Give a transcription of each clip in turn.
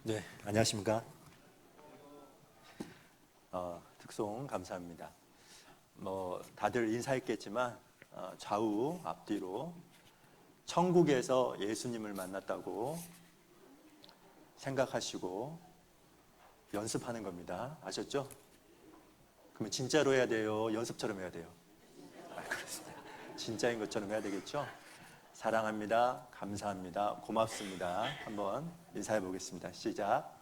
네, 안녕하십니까. 특송 감사합니다. 다들 인사했겠지만 좌우 앞뒤로 천국에서 예수님을 만났다고 생각하시고 연습하는 겁니다. 아셨죠? 그러면 진짜로 해야 돼요? 연습처럼 해야 돼요? 그렇습니다. 진짜인 것처럼 해야 되겠죠? 사랑합니다. 감사합니다. 고맙습니다. 한번 인사해 보겠습니다. 시작.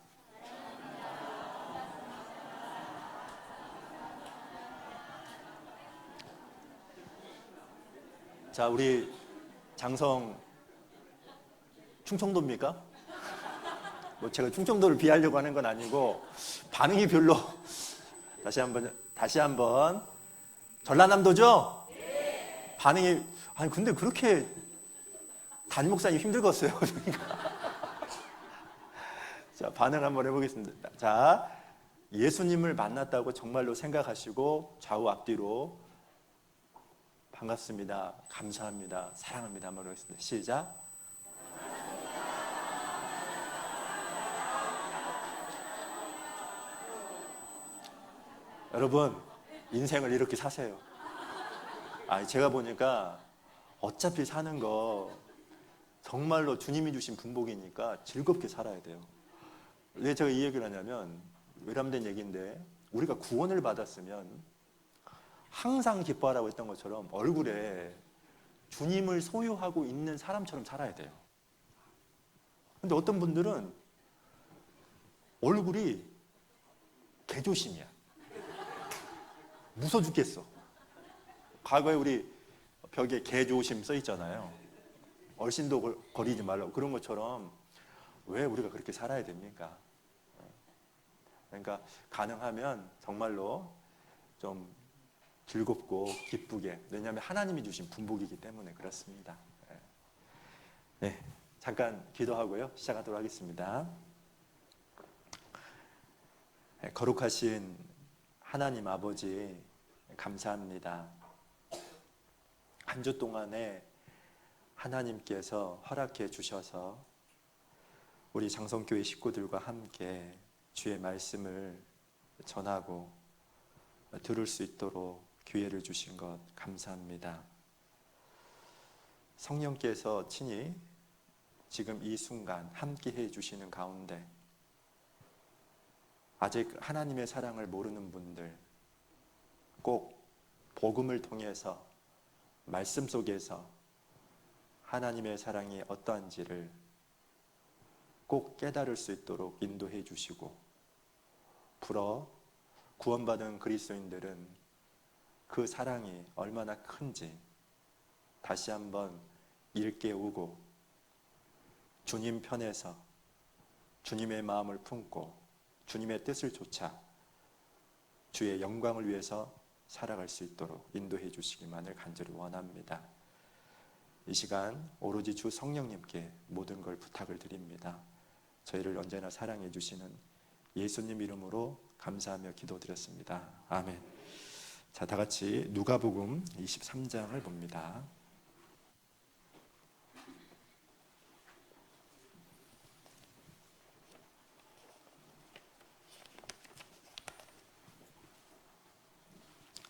자, 우리 장성 충청도입니까? 제가 충청도를 비하려고 하는 건 아니고 반응이 별로. 다시 한번 전라남도죠? 반응이 아니 근데 그렇게 담임 목사님 힘들겠어요. 자, 반응 한번 해보겠습니다. 자, 예수님을 만났다고 정말로 생각하시고 좌우 앞뒤로 반갑습니다. 감사합니다. 사랑합니다. 한번 해보겠습니다. 시작. 여러분, 인생을 이렇게 사세요. 제가 보니까 어차피 사는 거 정말로 주님이 주신 분복이니까 즐겁게 살아야 돼요. 왜 제가 이 얘기를 하냐면 외람된 얘기인데, 우리가 구원을 받았으면 항상 기뻐하라고 했던 것처럼 얼굴에 주님을 소유하고 있는 사람처럼 살아야 돼요. 근데 어떤 분들은 얼굴이 개조심이야. 무서워 죽겠어. 과거에 우리 벽에 개조심 써 있잖아요. 얼씬도 거리지 말라고. 그런 것처럼 왜 우리가 그렇게 살아야 됩니까? 그러니까 가능하면 정말로 좀 즐겁고 기쁘게, 왜냐하면 하나님이 주신 분복이기 때문에 그렇습니다. 네, 잠깐 기도하고요 시작하도록 하겠습니다. 거룩하신 하나님 아버지, 감사합니다. 한 주 동안에 하나님께서 허락해 주셔서 우리 장성교회 식구들과 함께 주의 말씀을 전하고 들을 수 있도록 기회를 주신 것 감사합니다. 성령께서 친히 지금 이 순간 함께 해 주시는 가운데 아직 하나님의 사랑을 모르는 분들, 꼭 복음을 통해서 말씀 속에서 하나님의 사랑이 어떠한지를 꼭 깨달을 수 있도록 인도해 주시고, 구원받은 그리스도인들은 그 사랑이 얼마나 큰지 다시 한번 일깨우고 주님 편에서 주님의 마음을 품고 주님의 뜻을 좇아 주의 영광을 위해서 살아갈 수 있도록 인도해 주시기만을 간절히 원합니다. 이 시간 오로지 주 성령님께 모든 걸 부탁을 드립니다. 저희를 언제나 사랑해 주시는 예수님 이름으로 감사하며 기도드렸습니다. 아멘. 자, 다 같이 누가복음 23장을 봅니다.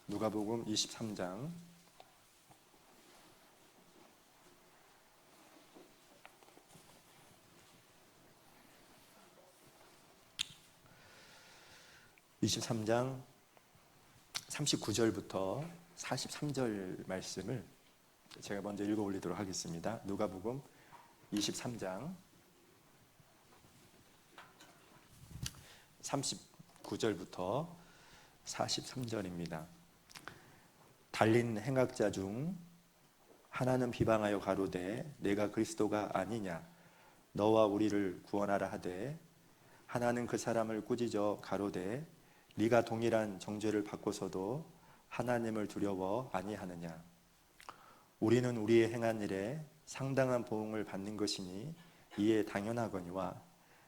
누가복음 23장 23장 39절부터 43절 말씀을 제가 먼저 읽어 올리도록 하겠습니다. 누가복음 23장 39절부터 43절입니다. 달린 행악자 중 하나는 비방하여 가로되 내가 그리스도가 아니냐 너와 우리를 구원하라 하되, 하나는 그 사람을 꾸짖어 가로되 네가 동일한 정죄를 받고서도 하나님을 두려워 아니하느냐. 우리는 우리의 행한 일에 상당한 보응을 받는 것이니 이에 당연하거니와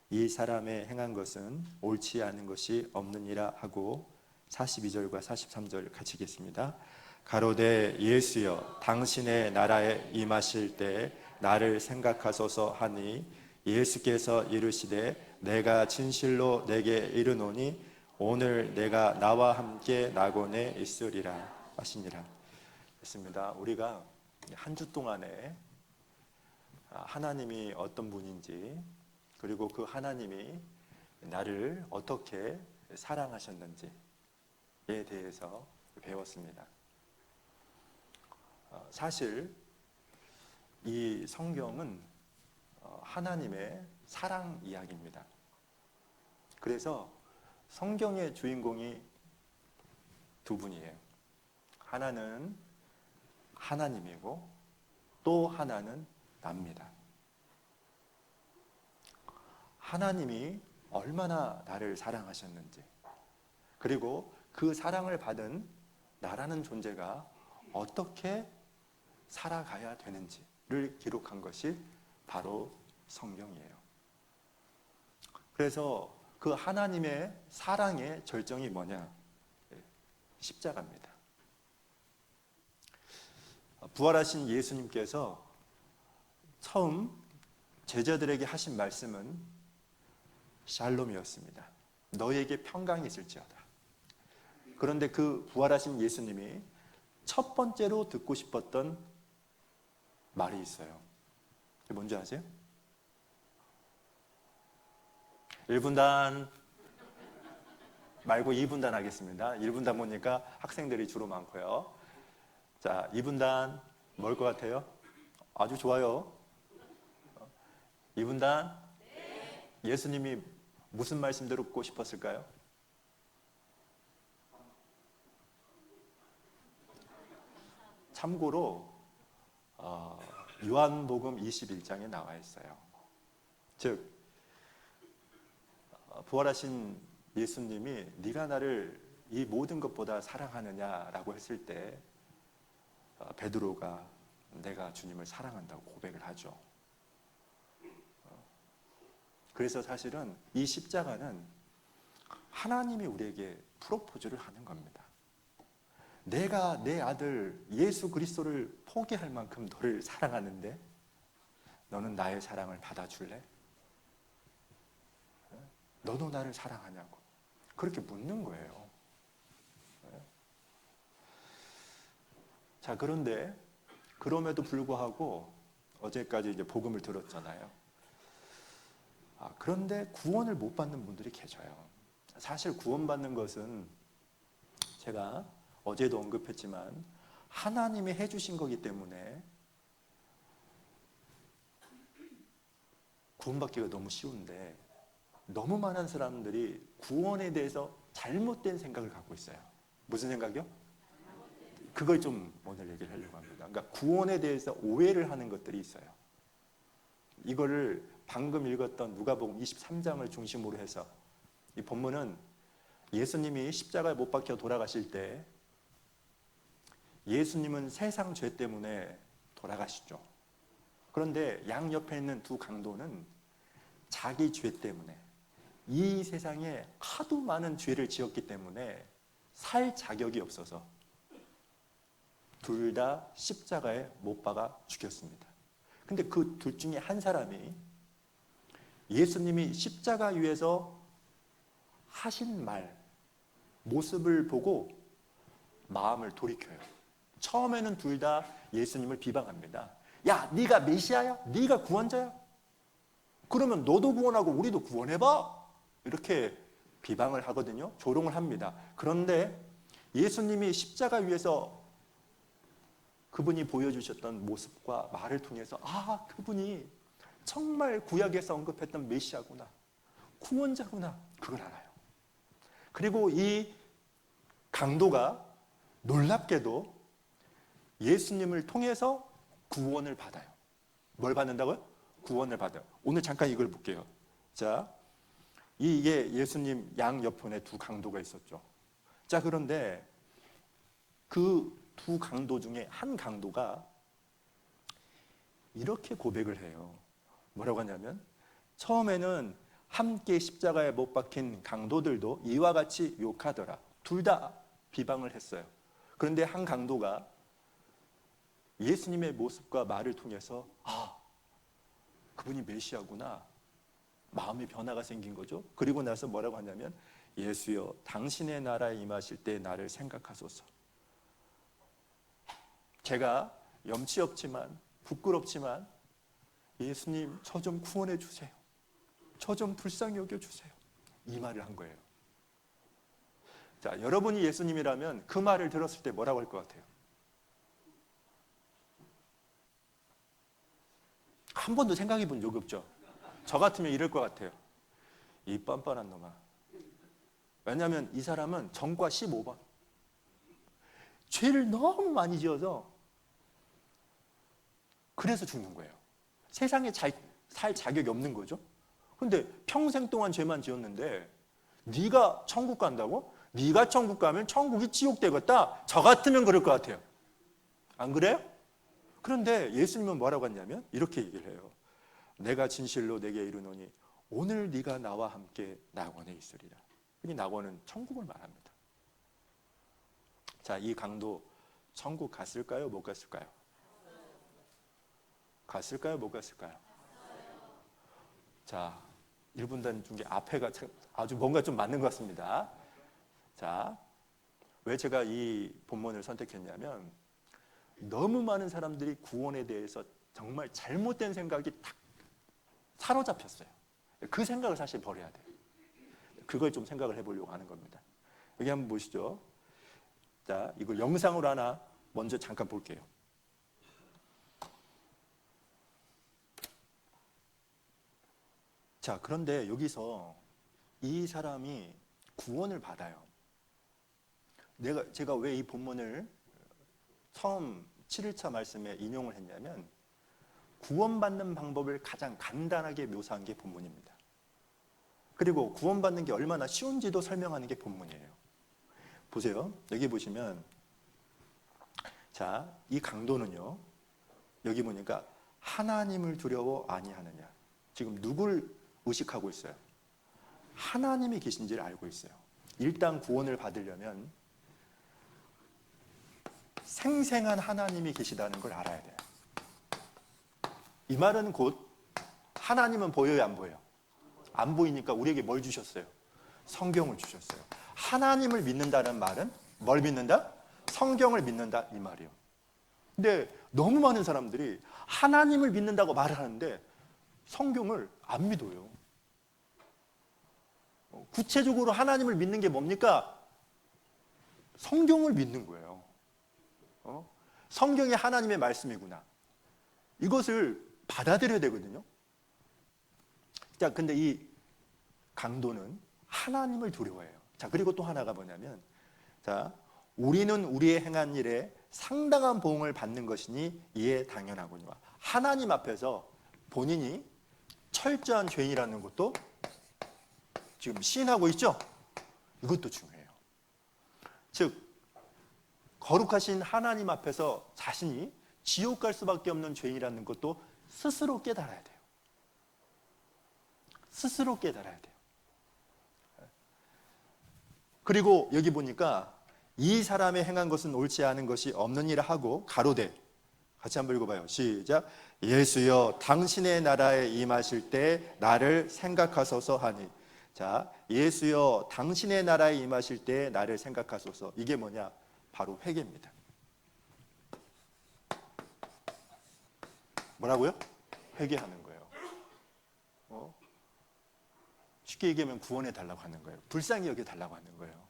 이 사람의 행한 것은 옳지 않은 것이 없느니라 하고, 42절과 43절 같이 읽겠습니다. 가로되 예수여 당신의 나라에 임하실 때 나를 생각하소서 하니 예수께서 이르시되 내가 진실로 내게 이르노니 오늘 내가 나와 함께 낙원에 있으리라 하시니라 했습니다. 우리가 한 주 동안에 하나님이 어떤 분인지, 그리고 그 하나님이 나를 어떻게 사랑하셨는지에 대해서 배웠습니다. 사실 이 성경은 하나님의 사랑 이야기입니다. 그래서 성경의 주인공이 두 분이에요. 하나는 하나님이고 또 하나는 납니다. 하나님이 얼마나 나를 사랑하셨는지, 그리고 그 사랑을 받은 나라는 존재가 어떻게 살아가야 되는지를 기록한 것이 바로 성경이에요. 그래서 그 하나님의 사랑의 절정이 뭐냐? 십자가입니다. 부활하신 예수님께서 처음 제자들에게 하신 말씀은 샬롬이었습니다. 너희에게 평강이 있을지어다. 그런데 그 부활하신 예수님이 첫 번째로 듣고 싶었던 말이 있어요. 그게 뭔지 아세요? 1분단 말고 2분단 하겠습니다. 1분단 보니까 학생들이 주로 많고요. 자, 2분단 뭘 것 같아요? 아주 좋아요. 2분단? 예수님이 무슨 말씀 듣고 싶었을까요? 참고로 요한복음 21장에 나와 있어요. 즉 부활하신 예수님이 네가 나를 이 모든 것보다 사랑하느냐라고 했을 때 베드로가 내가 주님을 사랑한다고 고백을 하죠. 그래서 사실은 이 십자가는 하나님이 우리에게 프로포즈를 하는 겁니다. 내가 내 아들 예수 그리스도를 포기할 만큼 너를 사랑하는데 너는 나의 사랑을 받아줄래? 너도 나를 사랑하냐고 그렇게 묻는 거예요. 자, 그런데 그럼에도 불구하고 어제까지 이제 복음을 들었잖아요. 그런데 구원을 못 받는 분들이 계셔요. 사실 구원받는 것은 제가 어제도 언급했지만 하나님이 해주신 거기 때문에 구원받기가 너무 쉬운데 너무 많은 사람들이 구원에 대해서 잘못된 생각을 갖고 있어요. 무슨 생각이요? 그걸 좀 오늘 얘기를 하려고 합니다. 그러니까 구원에 대해서 오해를 하는 것들이 있어요. 이거를 방금 읽었던 누가복음 23장을 중심으로 해서 이 본문은 예수님이 십자가에 못 박혀 돌아가실 때 예수님은 세상 죄 때문에 돌아가시죠. 그런데 양옆에 있는 두 강도는 자기 죄 때문에 이 세상에 하도 많은 죄를 지었기 때문에 살 자격이 없어서 둘 다 십자가에 못 박아 죽였습니다. 근데 그 둘 중에 한 사람이 예수님이 십자가 위에서 하신 말, 모습을 보고 마음을 돌이켜요. 처음에는 둘 다 예수님을 비방합니다. 야, 네가 메시아야? 네가 구원자야? 그러면 너도 구원하고 우리도 구원해봐? 이렇게 비방을 하거든요. 조롱을 합니다. 그런데 예수님이 십자가 위에서 그분이 보여주셨던 모습과 말을 통해서 그분이 정말 구약에서 언급했던 메시아구나, 구원자구나, 그걸 알아요. 그리고 이 강도가 놀랍게도 예수님을 통해서 구원을 받아요. 뭘 받는다고요? 구원을 받아요. 오늘 잠깐 이걸 볼게요. 자, 이게 예수님 양옆에 두 강도가 있었죠. 자, 그런데 그 두 강도 중에 한 강도가 이렇게 고백을 해요. 뭐라고 하냐면 처음에는 함께 십자가에 못 박힌 강도들도 이와 같이 욕하더라. 둘 다 비방을 했어요. 그런데 한 강도가 예수님의 모습과 말을 통해서 그분이 메시아구나, 마음의 변화가 생긴 거죠. 그리고 나서 뭐라고 하냐면 예수여 당신의 나라에 임하실 때 나를 생각하소서. 제가 염치 없지만 부끄럽지만 예수님 저 좀 구원해 주세요. 저 좀 불쌍히 여겨 주세요. 이 말을 한 거예요. 자, 여러분이 예수님이라면 그 말을 들었을 때 뭐라고 할 것 같아요? 한 번도 생각해 본 적이 없죠. 저 같으면 이럴 것 같아요. 이 뻔뻔한 놈아. 왜냐하면 이 사람은 전과 15번. 죄를 너무 많이 지어서 그래서 죽는 거예요. 세상에 살 자격이 없는 거죠. 근데 평생 동안 죄만 지었는데 네가 천국 간다고? 네가 천국 가면 천국이 지옥 되겠다. 저 같으면 그럴 것 같아요. 안 그래요? 그런데 예수님은 뭐라고 했냐면 이렇게 얘기를 해요. 내가 진실로 내게 이르노니 오늘 네가 나와 함께 낙원에 있으리라. 이 낙원은 천국을 말합니다. 자, 이 강도 천국 갔을까요? 못 갔을까요? 갔을까요? 못 갔을까요? 자, 1분단 중에 앞에가 아주 뭔가 좀 맞는 것 같습니다. 자, 왜 제가 이 본문을 선택했냐면 너무 많은 사람들이 구원에 대해서 정말 잘못된 생각이 탁 사로잡혔어요. 그 생각을 사실 버려야 돼요. 그걸 좀 생각을 해보려고 하는 겁니다. 여기 한번 보시죠. 자, 이걸 영상으로 하나 먼저 잠깐 볼게요. 자, 그런데 여기서 이 사람이 구원을 받아요. 제가 왜 이 본문을 처음 7일차 말씀에 인용을 했냐면 구원받는 방법을 가장 간단하게 묘사한 게 본문입니다. 그리고 구원받는 게 얼마나 쉬운지도 설명하는 게 본문이에요. 보세요. 여기 보시면 자, 이 강도는요. 여기 보니까 하나님을 두려워 아니하느냐. 지금 누굴 의식하고 있어요? 하나님이 계신지를 알고 있어요. 일단 구원을 받으려면 생생한 하나님이 계시다는 걸 알아야 돼요. 이 말은 곧 하나님은 보여요, 안 보여요? 안 보이니까 우리에게 뭘 주셨어요? 성경을 주셨어요. 하나님을 믿는다는 말은 뭘 믿는다? 성경을 믿는다 이 말이에요. 근데 너무 많은 사람들이 하나님을 믿는다고 말을 하는데 성경을 안 믿어요. 구체적으로 하나님을 믿는 게 뭡니까? 성경을 믿는 거예요. 성경이 하나님의 말씀이구나. 이것을 받아들여야 되거든요. 자, 근데 이 강도는 하나님을 두려워해요. 자, 그리고 또 하나가 뭐냐면, 자, 우리는 우리의 행한 일에 상당한 보응을 받는 것이니 이에 당연하거니와. 하나님 앞에서 본인이 철저한 죄인이라는 것도 지금 시인하고 있죠? 이것도 중요해요. 즉, 거룩하신 하나님 앞에서 자신이 지옥 갈 수밖에 없는 죄인이라는 것도 스스로 깨달아야 돼요. 스스로 깨달아야 돼요. 그리고 여기 보니까 이 사람의 행한 것은 옳지 않은 것이 없느니라 하고 가로되 같이 한번 읽어봐요. 시작. 예수여 당신의 나라에 임하실 때 나를 생각하소서 하니. 자, 예수여 당신의 나라에 임하실 때 나를 생각하소서. 이게 뭐냐? 바로 회개입니다. 뭐라고요? 회개하는 거예요. 쉽게 얘기하면 구원해 달라고 하는 거예요. 불쌍히 여겨 달라고 하는 거예요.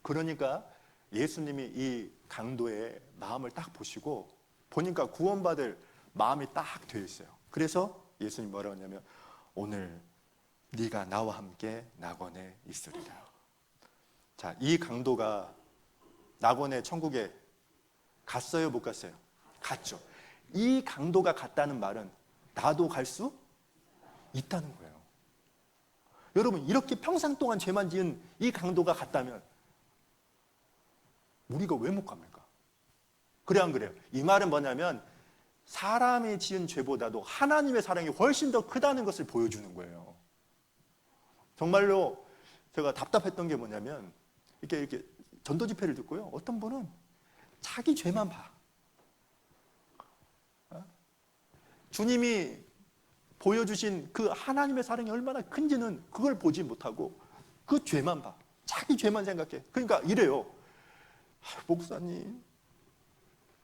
그러니까 예수님이 이 강도의 마음을 딱 보시고 보니까 구원받을 마음이 딱 되어 있어요. 그래서 예수님 뭐라고 하냐면 오늘 네가 나와 함께 낙원에 있으리라. 자, 이 강도가 낙원에 천국에 갔어요, 못 갔어요? 갔죠. 이 강도가 갔다는 말은 나도 갈 수 있다는 거예요. 여러분, 이렇게 평생 동안 죄만 지은 이 강도가 갔다면 우리가 왜 못 갑니까? 그래 안 그래요? 이 말은 뭐냐면 사람이 지은 죄보다도 하나님의 사랑이 훨씬 더 크다는 것을 보여주는 거예요. 정말로 제가 답답했던 게 뭐냐면 이렇게 전도 집회를 듣고요. 어떤 분은 자기 죄만 봐. 주님이 보여주신 그 하나님의 사랑이 얼마나 큰지는 그걸 보지 못하고 그 죄만 봐. 자기 죄만 생각해. 그러니까 이래요. 목사님,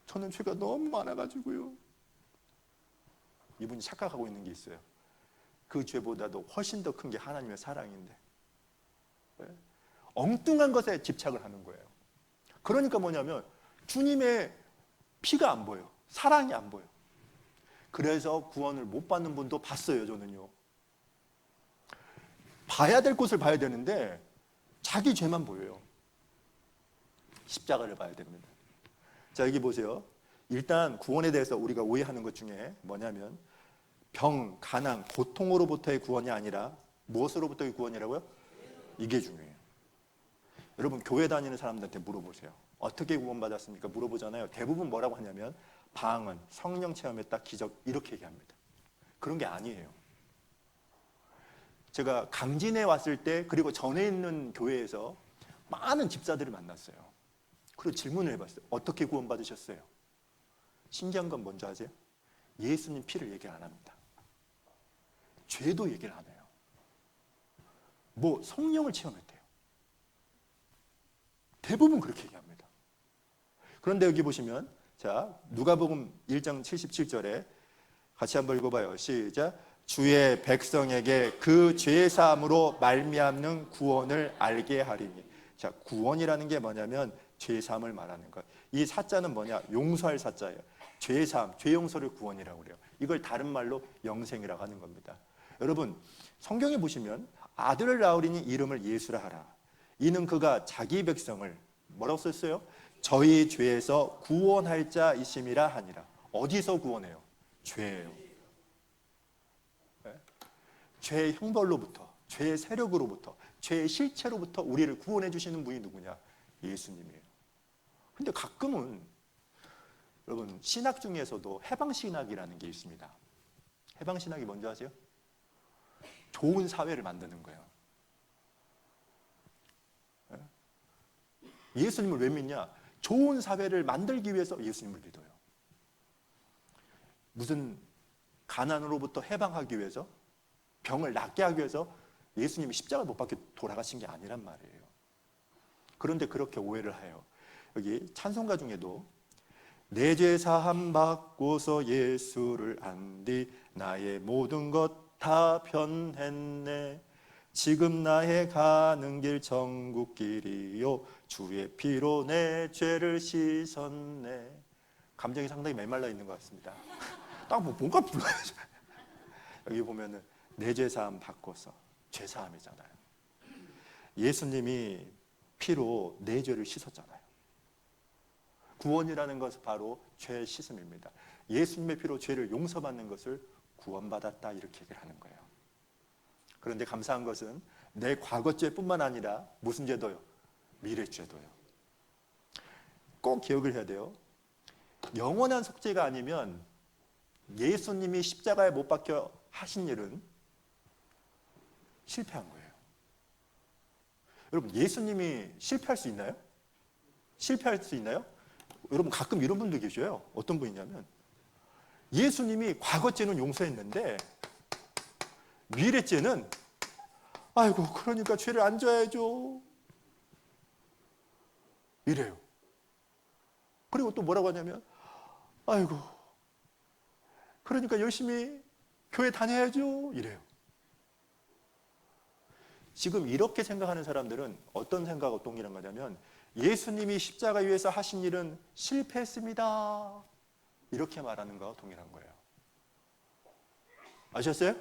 저는 죄가 너무 많아가지고요. 이분이 착각하고 있는 게 있어요. 그 죄보다도 훨씬 더 큰 게 하나님의 사랑인데 엉뚱한 것에 집착을 하는 거예요. 그러니까 뭐냐면 주님의 피가 안 보여. 사랑이 안 보여. 그래서 구원을 못 받는 분도 봤어요. 저는요. 봐야 될 곳을 봐야 되는데 자기 죄만 보여요. 십자가를 봐야 됩니다. 자, 여기 보세요. 일단 구원에 대해서 우리가 오해하는 것 중에 뭐냐면 병, 가난, 고통으로부터의 구원이 아니라 무엇으로부터의 구원이라고요? 이게 중요해요. 여러분 교회 다니는 사람들한테 물어보세요. 어떻게 구원받았습니까? 물어보잖아요. 대부분 뭐라고 하냐면 방언, 성령 체험했다, 기적 이렇게 얘기합니다. 그런 게 아니에요. 제가 강진에 왔을 때 그리고 전에 있는 교회에서 많은 집사들을 만났어요. 그리고 질문을 해봤어요. 어떻게 구원받으셨어요? 신기한 건 뭔지 아세요? 예수님 피를 얘기 안 합니다. 죄도 얘기를 안 해요. 뭐 성령을 체험했대요. 대부분 그렇게 얘기합니다. 그런데 여기 보시면 자 누가복음 1장 77절에 같이 한번 읽어봐요. 시작. 주의 백성에게 그 죄사함으로 말미암는 구원을 알게 하리니. 자, 구원이라는 게 뭐냐면 죄사함을 말하는 것. 이 사자는 뭐냐? 용서할 사자예요. 죄사함, 죄 용서를 구원이라고 그래요. 이걸 다른 말로 영생이라고 하는 겁니다. 여러분 성경에 보시면 아들을 낳으리니 이름을 예수라 하라. 이는 그가 자기 백성을 뭐라고 썼어요? 저희 죄에서 구원할 자이심이라 하니라. 어디서 구원해요? 죄예요. 네? 죄의 형벌로부터, 죄의 세력으로부터, 죄의 실체로부터 우리를 구원해 주시는 분이 누구냐? 예수님이에요. 근데 가끔은 여러분 신학 중에서도 해방신학이라는 게 있습니다. 해방신학이 뭔지 아세요? 좋은 사회를 만드는 거예요. 예수님을 왜 믿냐? 좋은 사회를 만들기 위해서 예수님을 믿어요. 무슨 가난으로부터 해방하기 위해서, 병을 낫게 하기 위해서 예수님이 십자가를 못 박혀 돌아가신 게 아니란 말이에요. 그런데 그렇게 오해를 해요. 여기 찬송가 중에도 내 죄 사함 받고서 예수를 안디 나의 모든 것 다 변했네. 지금 나의 가는 길 천국길이요 주의 피로 내 죄를 씻었네. 감정이 상당히 메말라 있는 것 같습니다. 딱 뭔가 불러야죠. 여기 보면은 내 죄 사함 받고서 죄 사함이잖아요. 예수님이 피로 내 죄를 씻었잖아요. 구원이라는 것은 바로 죄 씻음입니다. 예수님의 피로 죄를 용서받는 것을 구원받았다 이렇게 얘기를 하는 거예요. 그런데 감사한 것은 내 과거죄뿐만 아니라 무슨 죄도요? 미래죄도요. 꼭 기억을 해야 돼요. 영원한 속죄가 아니면 예수님이 십자가에 못 박혀 하신 일은 실패한 거예요. 여러분 예수님이 실패할 수 있나요? 실패할 수 있나요? 여러분 가끔 이런 분도 계셔요. 어떤 분이냐면 예수님이 과거죄는 용서했는데 미래죄는 아이고 그러니까 죄를 안 져야죠 이래요. 그리고 또 뭐라고 하냐면 아이고 그러니까 열심히 교회 다녀야죠 이래요. 지금 이렇게 생각하는 사람들은 어떤 생각과 동일한 거냐면 예수님이 십자가 위에서 하신 일은 실패했습니다 이렇게 말하는 거와 동일한 거예요. 아셨어요?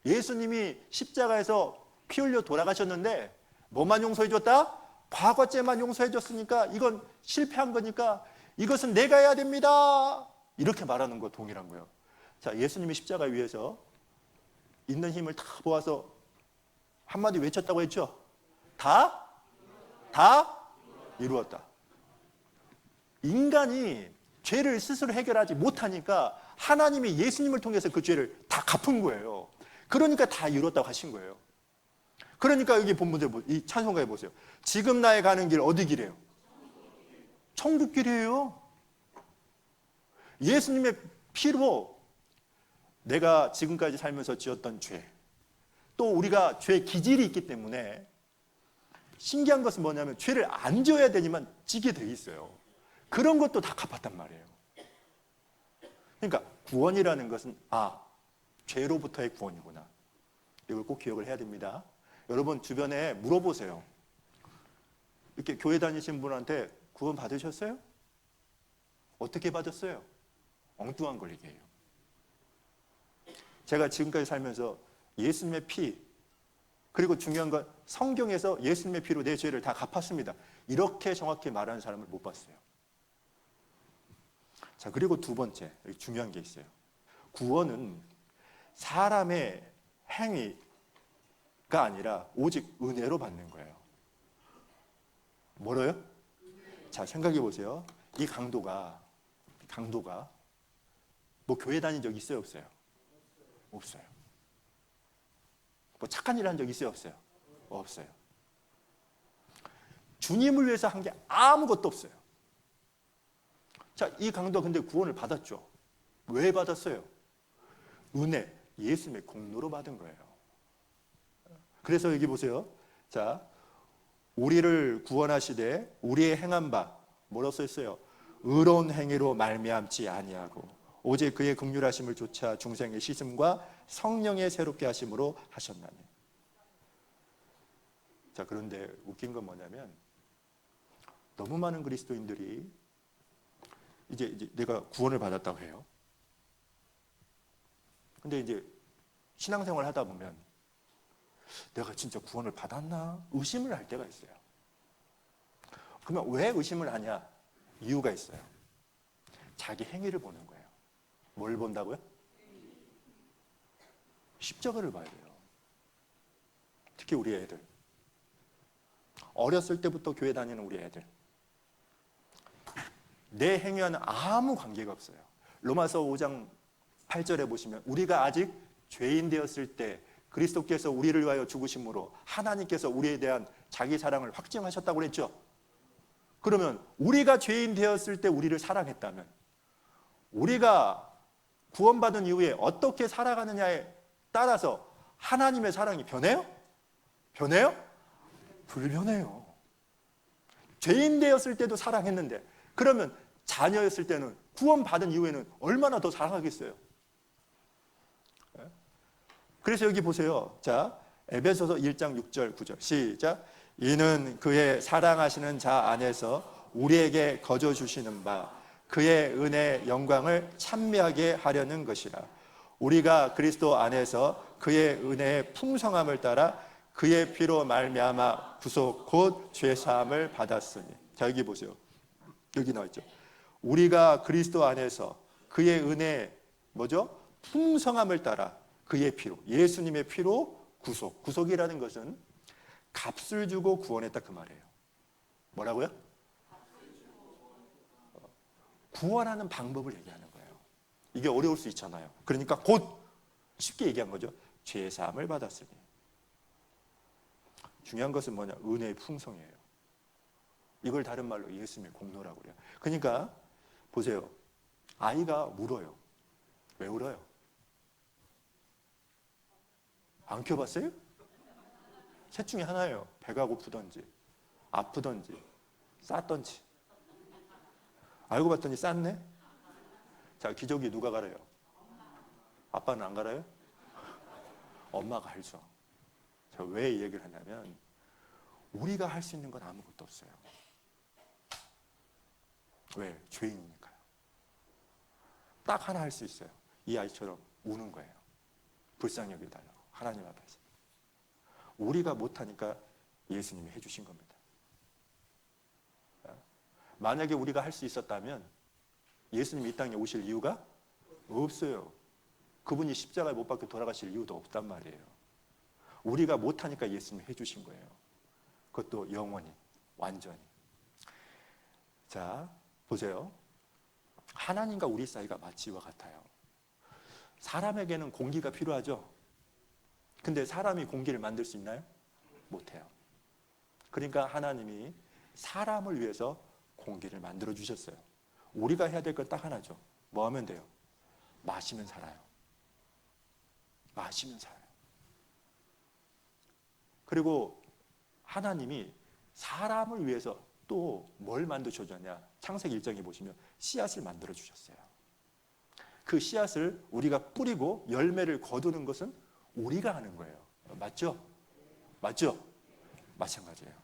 예수님이 십자가에서 피 흘려 돌아가셨는데 뭐만 용서해 줬다? 과거죄만 용서해 줬으니까 이건 실패한 거니까 이것은 내가 해야 됩니다 이렇게 말하는 거 동일한 거예요. 자, 예수님이 십자가 위에서 있는 힘을 다 모아서 한마디 외쳤다고 했죠? 다 이루었다. 인간이 죄를 스스로 해결하지 못하니까 하나님이 예수님을 통해서 그 죄를 다 갚은 거예요. 그러니까 다 이뤘다고 하신 거예요. 그러니까 여기 본문에 이 찬송가에 보세요. 지금 나의 가는 길 어디 길이에요? 천국 길이에요. 예수님의 피로 내가 지금까지 살면서 지었던 죄, 또 우리가 죄의 기질이 있기 때문에 신기한 것은 뭐냐면 죄를 안 지어야 되지만 지게 돼 있어요. 그런 것도 다 갚았단 말이에요. 그러니까 구원이라는 것은 죄로부터의 구원이구나. 이걸 꼭 기억을 해야 됩니다. 여러분 주변에 물어보세요. 이렇게 교회 다니신 분한테 구원 받으셨어요? 어떻게 받았어요? 엉뚱한 걸 얘기해요. 제가 지금까지 살면서 예수님의 피, 그리고 중요한 건 성경에서 예수님의 피로 내 죄를 다 갚았습니다. 이렇게 정확히 말하는 사람을 못 봤어요. 자, 그리고 두 번째, 중요한 게 있어요. 구원은 사람의 행위가 아니라 오직 은혜로 받는 거예요. 뭐로요? 자, 생각해 보세요. 이 강도가 뭐 교회 다닌 적 있어요, 없어요? 없어요. 뭐 착한 일 한 적 있어요, 없어요? 없어요. 주님을 위해서 한 게 아무것도 없어요. 자, 이 강도 근데 구원을 받았죠. 왜 받았어요? 은혜, 예수님의 공로로 받은 거예요. 그래서 여기 보세요. 자, 우리를 구원하시되 우리의 행한 바 뭐라고 써있어요? 의로운 행위로 말미암지 아니하고 오직 그의 긍휼하심을 쫓아 중생의 씻음과 성령의 새롭게 하심으로 하셨나니. 자, 그런데 웃긴 건 뭐냐면 너무 많은 그리스도인들이 이제 내가 구원을 받았다고 해요. 근데 이제 신앙생활 하다 보면 내가 진짜 구원을 받았나? 의심을 할 때가 있어요. 그러면 왜 의심을 하냐? 이유가 있어요. 자기 행위를 보는 거예요. 뭘 본다고요? 십자가를 봐야 돼요. 특히 우리 애들. 어렸을 때부터 교회 다니는 우리 애들. 내 행위와는 아무 관계가 없어요. 로마서 5장 8절에 보시면 우리가 아직 죄인 되었을 때 그리스도께서 우리를 위하여 죽으심으로 하나님께서 우리에 대한 자기 사랑을 확증하셨다고 그랬죠. 그러면 우리가 죄인 되었을 때 우리를 사랑했다면 우리가 구원받은 이후에 어떻게 살아가느냐에 따라서 하나님의 사랑이 변해요? 변해요? 불변해요. 죄인 되었을 때도 사랑했는데 그러면 자녀였을 때는 구원받은 이후에는 얼마나 더 사랑하겠어요? 그래서 여기 보세요. 자, 에베소서 1장 6절 9절 시작. 이는 그의 사랑하시는 자 안에서 우리에게 거저 주시는 바 그의 은혜의 영광을 찬미하게 하려는 것이라. 우리가 그리스도 안에서 그의 은혜의 풍성함을 따라 그의 피로 말미암아 구속 곧 죄사함을 받았으니. 자, 여기 보세요. 여기 나와 있죠. 우리가 그리스도 안에서 그의 은혜의 뭐죠? 풍성함을 따라 그의 피로, 예수님의 피로 구속. 구속이라는 것은 값을 주고 구원했다 그 말이에요. 뭐라고요? 구원하는 방법을 얘기하는 거예요. 이게 어려울 수 있잖아요. 그러니까 곧 쉽게 얘기한 거죠. 죄 사함을 받았으니. 중요한 것은 뭐냐? 은혜의 풍성이에요. 이걸 다른 말로 예수님의 공로라고 그래요. 그러니까 보세요. 아이가 울어요. 왜 울어요? 안 키워봤어요? 셋 중에 하나예요. 배가 고프던지 아프던지 쌌던지. 알고 봤더니 쌌네? 자, 기저귀 누가 갈아요? 아빠는 안 갈아요? 엄마가 알죠. 자, 왜 이 얘기를 하냐면 우리가 할 수 있는 건 아무것도 없어요. 왜? 죄인이니까요. 딱 하나 할 수 있어요. 이 아이처럼 우는 거예요. 불쌍히 여겨달라고 하나님 앞에서. 우리가 못하니까 예수님이 해주신 겁니다. 만약에 우리가 할 수 있었다면 예수님이 이 땅에 오실 이유가 없어요. 그분이 십자가에 못 박혀 돌아가실 이유도 없단 말이에요. 우리가 못하니까 예수님이 해주신 거예요. 그것도 영원히, 완전히. 자, 보세요. 하나님과 우리 사이가 마치와 같아요. 사람에게는 공기가 필요하죠. 근데 사람이 공기를 만들 수 있나요? 못해요. 그러니까 하나님이 사람을 위해서 공기를 만들어 주셨어요. 우리가 해야 될 건 딱 하나죠. 뭐 하면 돼요? 마시면 살아요. 마시면 살아요. 그리고 하나님이 사람을 위해서 또 뭘 만드셔줬냐? 창세기 1장에 보시면 씨앗을 만들어 주셨어요. 그 씨앗을 우리가 뿌리고 열매를 거두는 것은 우리가 하는 거예요. 맞죠? 맞죠? 마찬가지예요.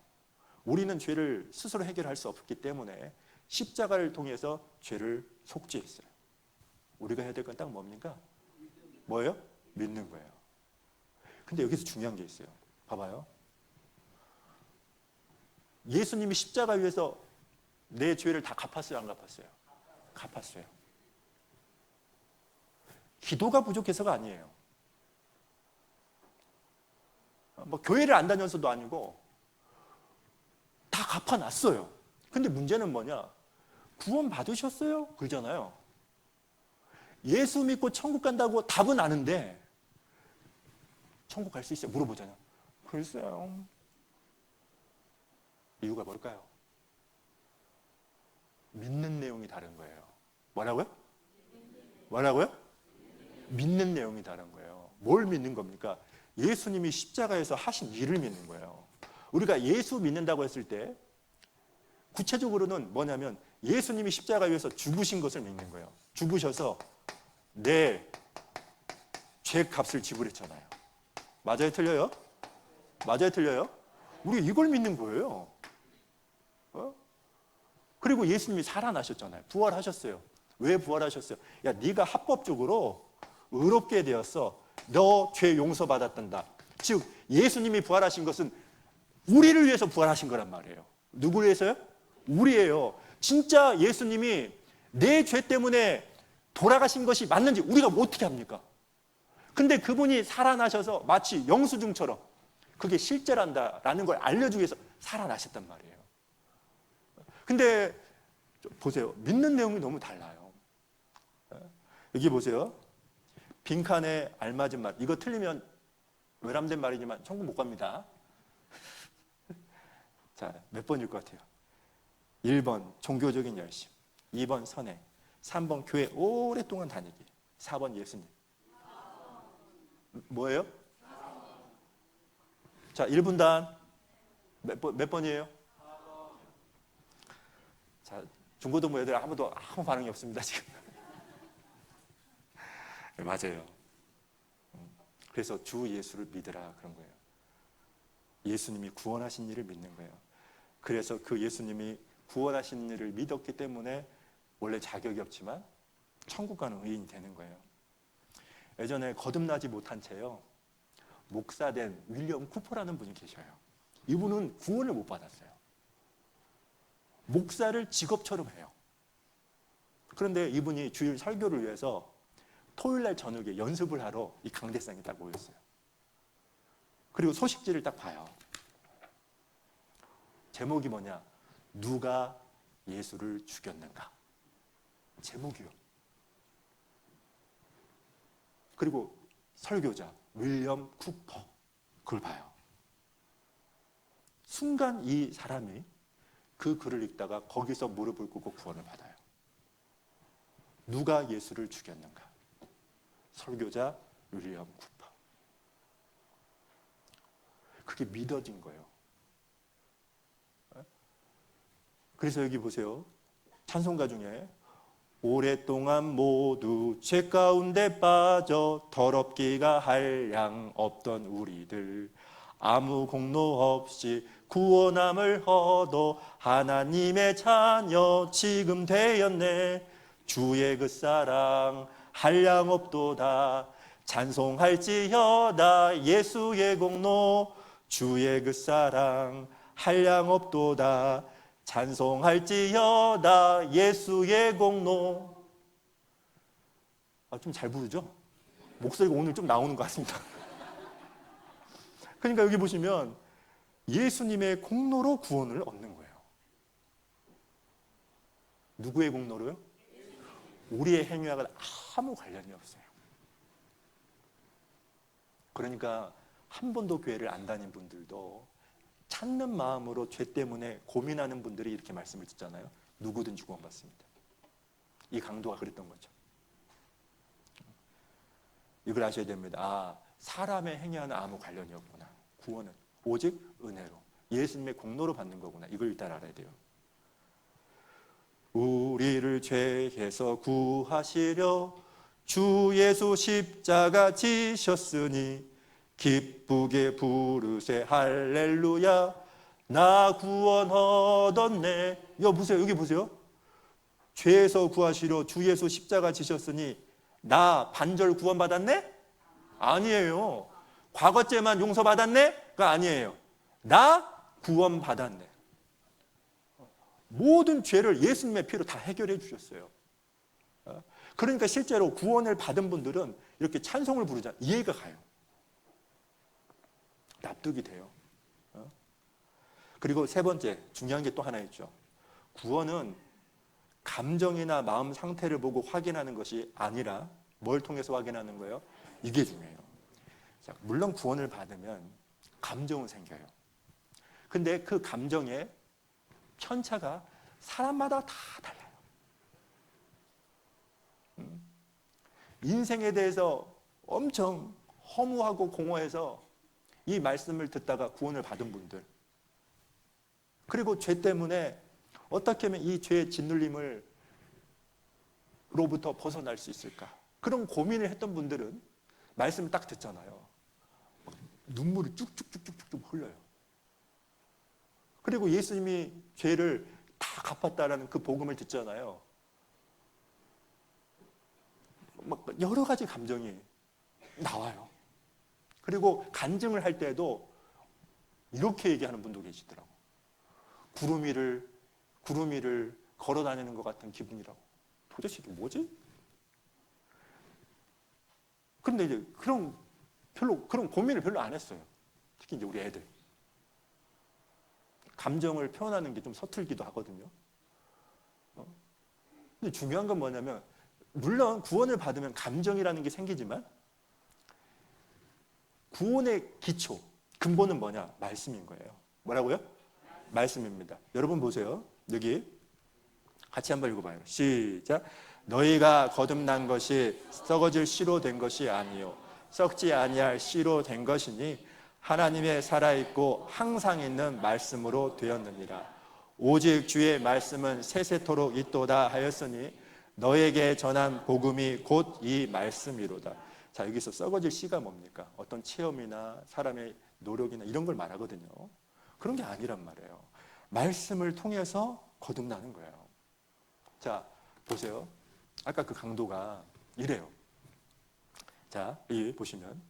우리는 죄를 스스로 해결할 수 없기 때문에 십자가를 통해서 죄를 속죄했어요. 우리가 해야 될 건 딱 뭡니까? 뭐예요? 믿는 거예요. 근데 여기서 중요한 게 있어요. 봐봐요. 예수님이 십자가 위에서 내 죄를 다 갚았어요? 안 갚았어요? 갚았어요. 기도가 부족해서가 아니에요. 뭐 교회를 안 다녀서도 아니고 다 갚아놨어요. 근데 문제는 뭐냐? 구원 받으셨어요? 그러잖아요. 예수 믿고 천국 간다고 답은 아는데 천국 갈 수 있어요? 물어보잖아요. 글쎄요. 이유가 뭘까요? 믿는 내용이 다른 거예요. 뭐라고요? 뭐라고요? 믿는 내용이 다른 거예요. 뭘 믿는 겁니까? 예수님이 십자가에서 하신 일을 믿는 거예요. 우리가 예수 믿는다고 했을 때 구체적으로는 뭐냐면 예수님이 십자가 위에서 죽으신 것을 믿는 거예요. 죽으셔서 내 죄값을 지불했잖아요. 맞아요? 틀려요? 맞아요? 틀려요? 우리 이걸 믿는 거예요. 그리고 예수님이 살아나셨잖아요. 부활하셨어요. 왜 부활하셨어요? 야, 네가 합법적으로 의롭게 되었어. 너 죄 용서받았단다. 즉 예수님이 부활하신 것은 우리를 위해서 부활하신 거란 말이에요. 누구를 위해서요? 우리예요. 진짜 예수님이 내 죄 때문에 돌아가신 것이 맞는지 우리가 어떻게 합니까? 근데 그분이 살아나셔서 마치 영수증처럼 그게 실제란다라는 걸 알려주기 위해서 살아나셨단 말이에요. 근데 보세요. 믿는 내용이 너무 달라요. 여기 보세요. 빈칸에 알맞은 말. 이거 틀리면 외람된 말이지만 천국 못 갑니다. 자, 몇 번일 것 같아요? 1번 종교적인 열심, 2번 선행, 3번 교회 오랫동안 다니기, 4번 예수님. 뭐예요? 자, 1분단 몇 번이에요? 자, 중고등부 애들 아무 반응이 없습니다 지금. 맞아요. 그래서 주 예수를 믿으라 그런 거예요. 예수님이 구원하신 일을 믿는 거예요. 그래서 그 예수님이 구원하신 일을 믿었기 때문에 원래 자격이 없지만 천국 가는 의인이 되는 거예요. 예전에 거듭나지 못한 채요 목사된 윌리엄 쿠퍼라는 분이 계셔요. 이분은 구원을 못 받았어요. 목사를 직업처럼 해요. 그런데 이분이 주일 설교를 위해서 토요일날 저녁에 연습을 하러 이 강대상에 딱 모였어요. 그리고 소식지를 딱 봐요. 제목이 뭐냐? 누가 예수를 죽였는가? 제목이요. 그리고 설교자 윌리엄 쿠퍼 그걸 봐요. 순간 이 사람이 그 글을 읽다가 거기서 무릎을 꿇고 구원을 받아요. 누가 예수를 죽였는가? 설교자 윌리엄 쿠퍼. 그게 믿어진 거예요. 그래서 여기 보세요. 찬송가 중에 오랫동안 모두 죄 가운데 빠져 더럽기가 한량 없던 우리들 아무 공로 없이 구원함을 얻어 하나님의 자녀 지금 되었네. 주의 그 사랑 한량 없도다. 찬송할지어다 예수의 공로 주의 그 사랑 한량 없도다. 찬송할지어다 예수의 공로. 좀 잘 부르죠? 목소리가 오늘 좀 나오는 것 같습니다. 그러니까 여기 보시면 예수님의 공로로 구원을 얻는 거예요. 누구의 공로로요? 우리의 행위와는 아무 관련이 없어요. 그러니까 한 번도 교회를 안 다닌 분들도 찾는 마음으로 죄 때문에 고민하는 분들이 이렇게 말씀을 듣잖아요. 누구든지 구원받습니다. 이 강도가 그랬던 거죠. 이걸 아셔야 됩니다. 아, 사람의 행위와는 아무 관련이 없구나. 구원은 오직 은혜로, 예수님의 공로로 받는 거구나. 이걸 일단 알아야 돼요. 우리를 죄에서 구하시려 주 예수 십자가 지셨으니 기쁘게 부르세 할렐루야 나 구원 얻었네. 보세요. 여기 보세요. 죄에서 구하시려 주 예수 십자가 지셨으니 나 반절 구원 받았네? 아니에요. 과거죄만 용서받았네? 가 아니에요. 나 구원 받았네. 모든 죄를 예수님의 피로 다 해결해 주셨어요. 그러니까 실제로 구원을 받은 분들은 이렇게 찬송을 부르잖아요. 이해가 가요. 납득이 돼요. 그리고 세 번째 중요한 게 또 하나 있죠. 구원은 감정이나 마음 상태를 보고 확인하는 것이 아니라 뭘 통해서 확인하는 거예요? 이게 중요해요. 자, 물론 구원을 받으면 감정은 생겨요. 근데 그 감정의 편차가 사람마다 다 달라요. 인생에 대해서 엄청 허무하고 공허해서 이 말씀을 듣다가 구원을 받은 분들, 그리고 죄 때문에 어떻게 하면 이 죄의 짓눌림을 로부터 벗어날 수 있을까, 그런 고민을 했던 분들은 말씀을 딱 듣잖아요. 눈물이 쭉쭉쭉쭉쭉 흘러요. 그리고 예수님이 죄를 다 갚았다라는 그 복음을 듣잖아요. 막 여러 가지 감정이 나와요. 그리고 간증을 할 때도 이렇게 얘기하는 분도 계시더라고. 구름 위를 걸어 다니는 것 같은 기분이라고. 도대체 이게 뭐지? 그런데 이제 그런 고민을 별로 안 했어요. 특히 이제 우리 애들. 감정을 표현하는 게 좀 서툴기도 하거든요. 근데 중요한 건 뭐냐면, 물론 구원을 받으면 감정이라는 게 생기지만 구원의 기초, 근본은 뭐냐? 말씀인 거예요. 뭐라고요? 말씀입니다. 여러분 보세요. 여기 같이 한번 읽어봐요. 시작. 너희가 거듭난 것이 썩어질 씨로 된 것이 아니요 썩지 아니할 씨로 된 것이니 하나님의 살아있고 항상 있는 말씀으로 되었느니라. 오직 주의 말씀은 세세토록 있도다 하였으니 너에게 전한 복음이 곧 이 말씀이로다. 자, 여기서 썩어질 씨가 뭡니까? 어떤 체험이나 사람의 노력이나 이런 걸 말하거든요. 그런 게 아니란 말이에요. 말씀을 통해서 거듭나는 거예요. 자, 보세요. 아까 그 강도가 이래요. 자, 여기 보시면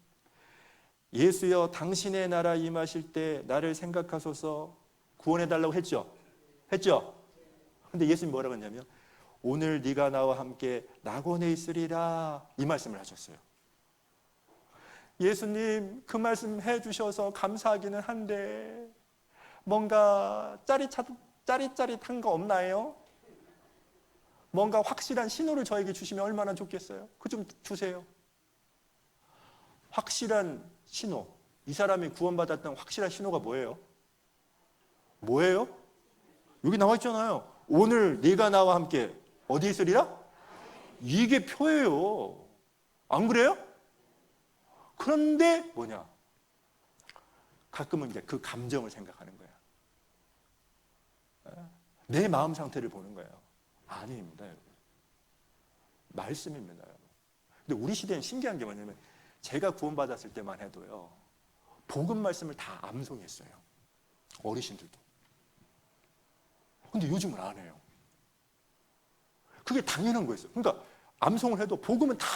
예수여 당신의 나라 임하실 때 나를 생각하소서 구원해달라고 했죠? 했죠? 근데 예수님 뭐라고 했냐면 오늘 네가 나와 함께 낙원에 있으리라 이 말씀을 하셨어요. 예수님 그 말씀 해주셔서 감사하기는 한데 뭔가 짜릿짜릿한 거 없나요? 뭔가 확실한 신호를 저에게 주시면 얼마나 좋겠어요? 그 좀 주세요. 확실한 신호. 이 사람이 구원받았던 확실한 신호가 뭐예요? 뭐예요? 여기 나와 있잖아요. 오늘 네가 나와 함께 어디 있으리라? 이게 표예요. 안 그래요? 그런데 뭐냐? 가끔은 이제 그 감정을 생각하는 거야. 내 마음 상태를 보는 거예요. 아닙니다, 여러분. 말씀입니다, 여러분. 근데 우리 시대엔 신기한 게 뭐냐면 제가 구원받았을 때만 해도요. 복음 말씀을 다 암송했어요. 어르신들도. 근데 요즘은 안 해요. 그게 당연한 거였어요. 그러니까 암송을 해도 복음은 다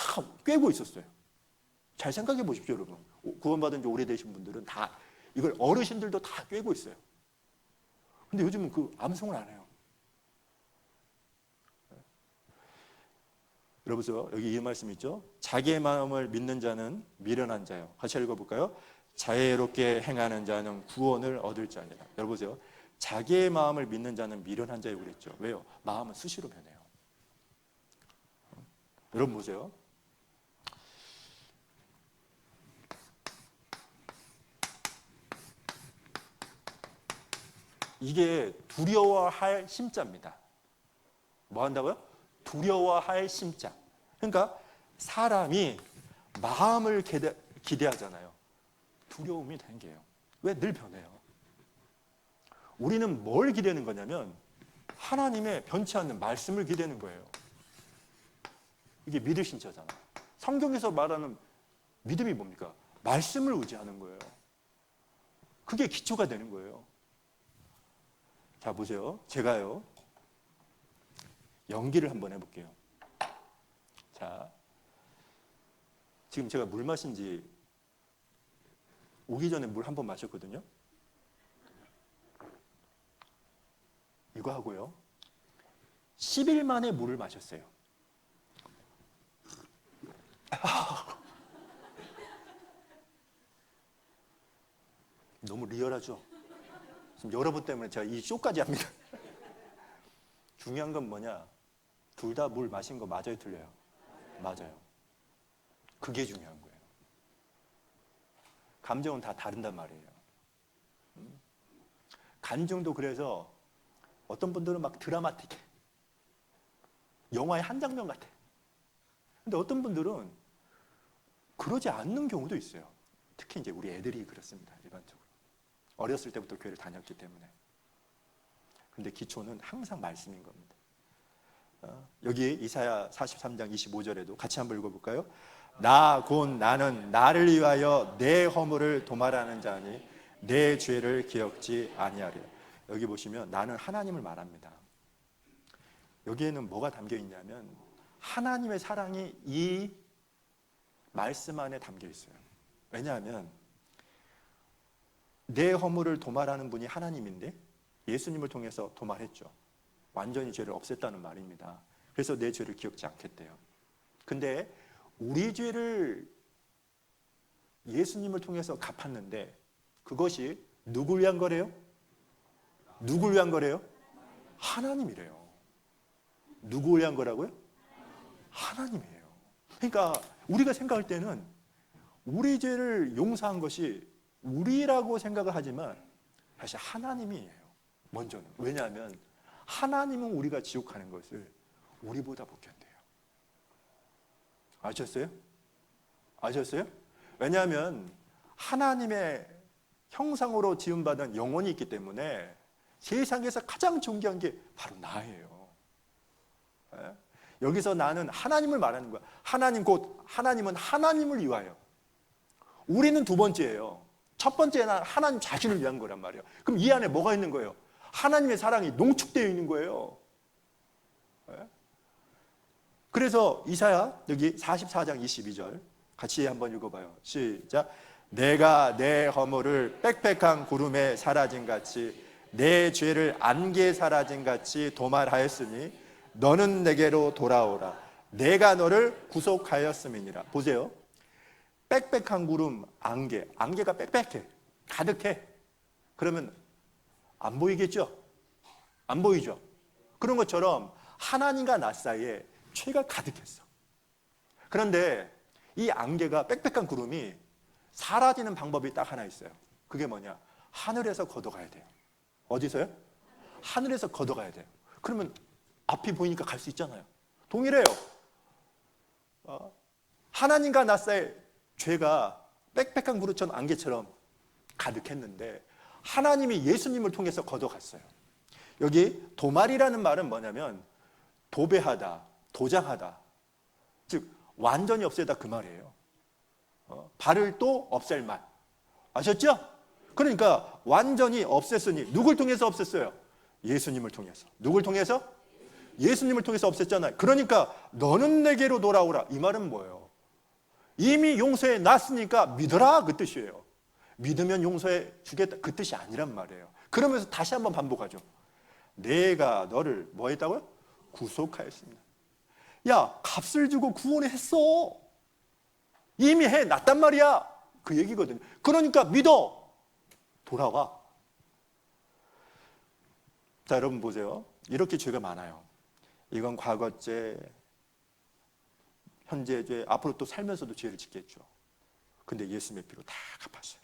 꿰고 있었어요. 잘 생각해 보십시오, 여러분. 구원받은 지 오래되신 분들은 다 이걸 어르신들도 다 꿰고 있어요. 근데 요즘은 그 암송을 안 해요. 여러분, 여기 이 말씀 있죠? 자기의 마음을 믿는 자는 미련한 자요. 같이 읽어볼까요? 자애롭게 행하는 자는 구원을 얻을 자니라. 여러분 보세요. 자기의 마음을 믿는 자는 미련한 자라고 그랬죠. 왜요? 마음은 수시로 변해요. 여러분 보세요. 이게 두려워할 심자입니다. 뭐 한다고요? 두려워할 심자. 그러니까 사람이 마음을 기대하잖아요. 두려움이 생겨요. 왜? 늘 변해요. 우리는 뭘 기대는 거냐면 하나님의 변치 않는 말씀을 기대는 거예요. 이게 믿으신 자잖아. 성경에서 말하는 믿음이 뭡니까? 말씀을 의지하는 거예요. 그게 기초가 되는 거예요. 자, 보세요. 제가요, 연기를 한번 해볼게요. 자, 지금 제가 물 마신 지 오기 전에 물 한 번 마셨거든요. 이거 하고요. 10일 만에 물을 마셨어요. 너무 리얼하죠? 지금 여러분 때문에 제가 이 쇼까지 합니다. 중요한 건 뭐냐? 둘 다 물 마신 거 맞아요, 틀려요? 맞아요. 그게 중요한 거예요. 감정은 다 다른단 말이에요. 간증도 그래서 어떤 분들은 막 드라마틱해. 영화의 한 장면 같아. 근데 어떤 분들은 그러지 않는 경우도 있어요. 특히 이제 우리 애들이 그렇습니다. 일반적으로. 어렸을 때부터 교회를 다녔기 때문에. 근데 기초는 항상 말씀인 겁니다. 여기 이사야 43장 25절에도 같이 한번 읽어볼까요? 나 곧 나는 나를 위하여 내 허물을 도말하는 자니 내 죄를 기억지 아니하리라. 여기 보시면 나는 하나님을 말합니다. 여기에는 뭐가 담겨 있냐면 하나님의 사랑이 이 말씀 안에 담겨 있어요. 왜냐하면 내 허물을 도말하는 분이 하나님인데 예수님을 통해서 도말했죠. 완전히 죄를 없앴다는 말입니다. 그래서 내 죄를 기억지 않겠대요. 근데 우리 죄를 예수님을 통해서 갚았는데 그것이 누굴 위한 거래요? 누굴 위한 거래요? 하나님이래요. 누구 위한 거라고요? 하나님이에요. 그러니까 우리가 생각할 때는 우리 죄를 용서한 것이 우리라고 생각을 하지만 사실 하나님이에요. 먼저는. 왜냐하면 하나님은 우리가 지옥 가는 것을 우리보다 복견돼요. 아셨어요? 아셨어요? 왜냐하면 하나님의 형상으로 지음받은 영혼이 있기 때문에 세상에서 가장 존귀한 게 바로 나예요. 예? 여기서 나는 하나님을 말하는 거야. 하나님 곧 하나님은 하나님을 위하여. 우리는 두 번째예요. 첫 번째는 하나님 자신을 위한 거란 말이에요. 그럼 이 안에 뭐가 있는 거예요? 하나님의 사랑이 농축되어 있는 거예요. 예? 그래서 이사야 여기 44장 22절 같이 한번 읽어봐요. 시작. 내가 내 허물을 빽빽한 구름에 사라진 같이 내 죄를 안개에 사라진 같이 도말하였으니 너는 내게로 돌아오라. 내가 너를 구속하였음이니라. 보세요. 빽빽한 구름, 안개가 빽빽해, 가득해. 그러면 안 보이겠죠? 안 보이죠? 그런 것처럼 하나님과 나 사이에 죄가 가득했어. 그런데 이 안개가 빽빽한 구름이 사라지는 방법이 딱 하나 있어요. 그게 뭐냐? 하늘에서 걷어가야 돼요. 어디서요? 하늘에서 걷어가야 돼요. 그러면 앞이 보이니까 갈 수 있잖아요. 동일해요. 하나님과 나 사이에 죄가 빽빽한 구름처럼 안개처럼 가득했는데 하나님이 예수님을 통해서 걷어갔어요. 여기 도말이라는 말은 뭐냐면 도배하다, 도장하다. 즉 완전히 없애다 그 말이에요. 발을 또 없앨 말. 아셨죠? 그러니까 완전히 없앴으니 누굴 통해서 없앴어요? 예수님을 통해서. 누굴 통해서? 예수님을 통해서 없앴잖아요. 그러니까 너는 내게로 돌아오라. 이 말은 뭐예요? 이미 용서해 놨으니까 믿어라 그 뜻이에요. 믿으면 용서해 주겠다 그 뜻이 아니란 말이에요. 그러면서 다시 한번 반복하죠. 내가 너를 뭐 했다고요? 구속하였습니다. 야, 값을 주고 구원했어. 이미 해놨단 말이야. 그 얘기거든요. 그러니까 믿어. 돌아와. 자, 여러분 보세요. 이렇게 죄가 많아요. 이건 과거죄, 현재죄, 앞으로 또 살면서도 죄를 짓겠죠. 근데 예수님의 피로 다 갚았어요.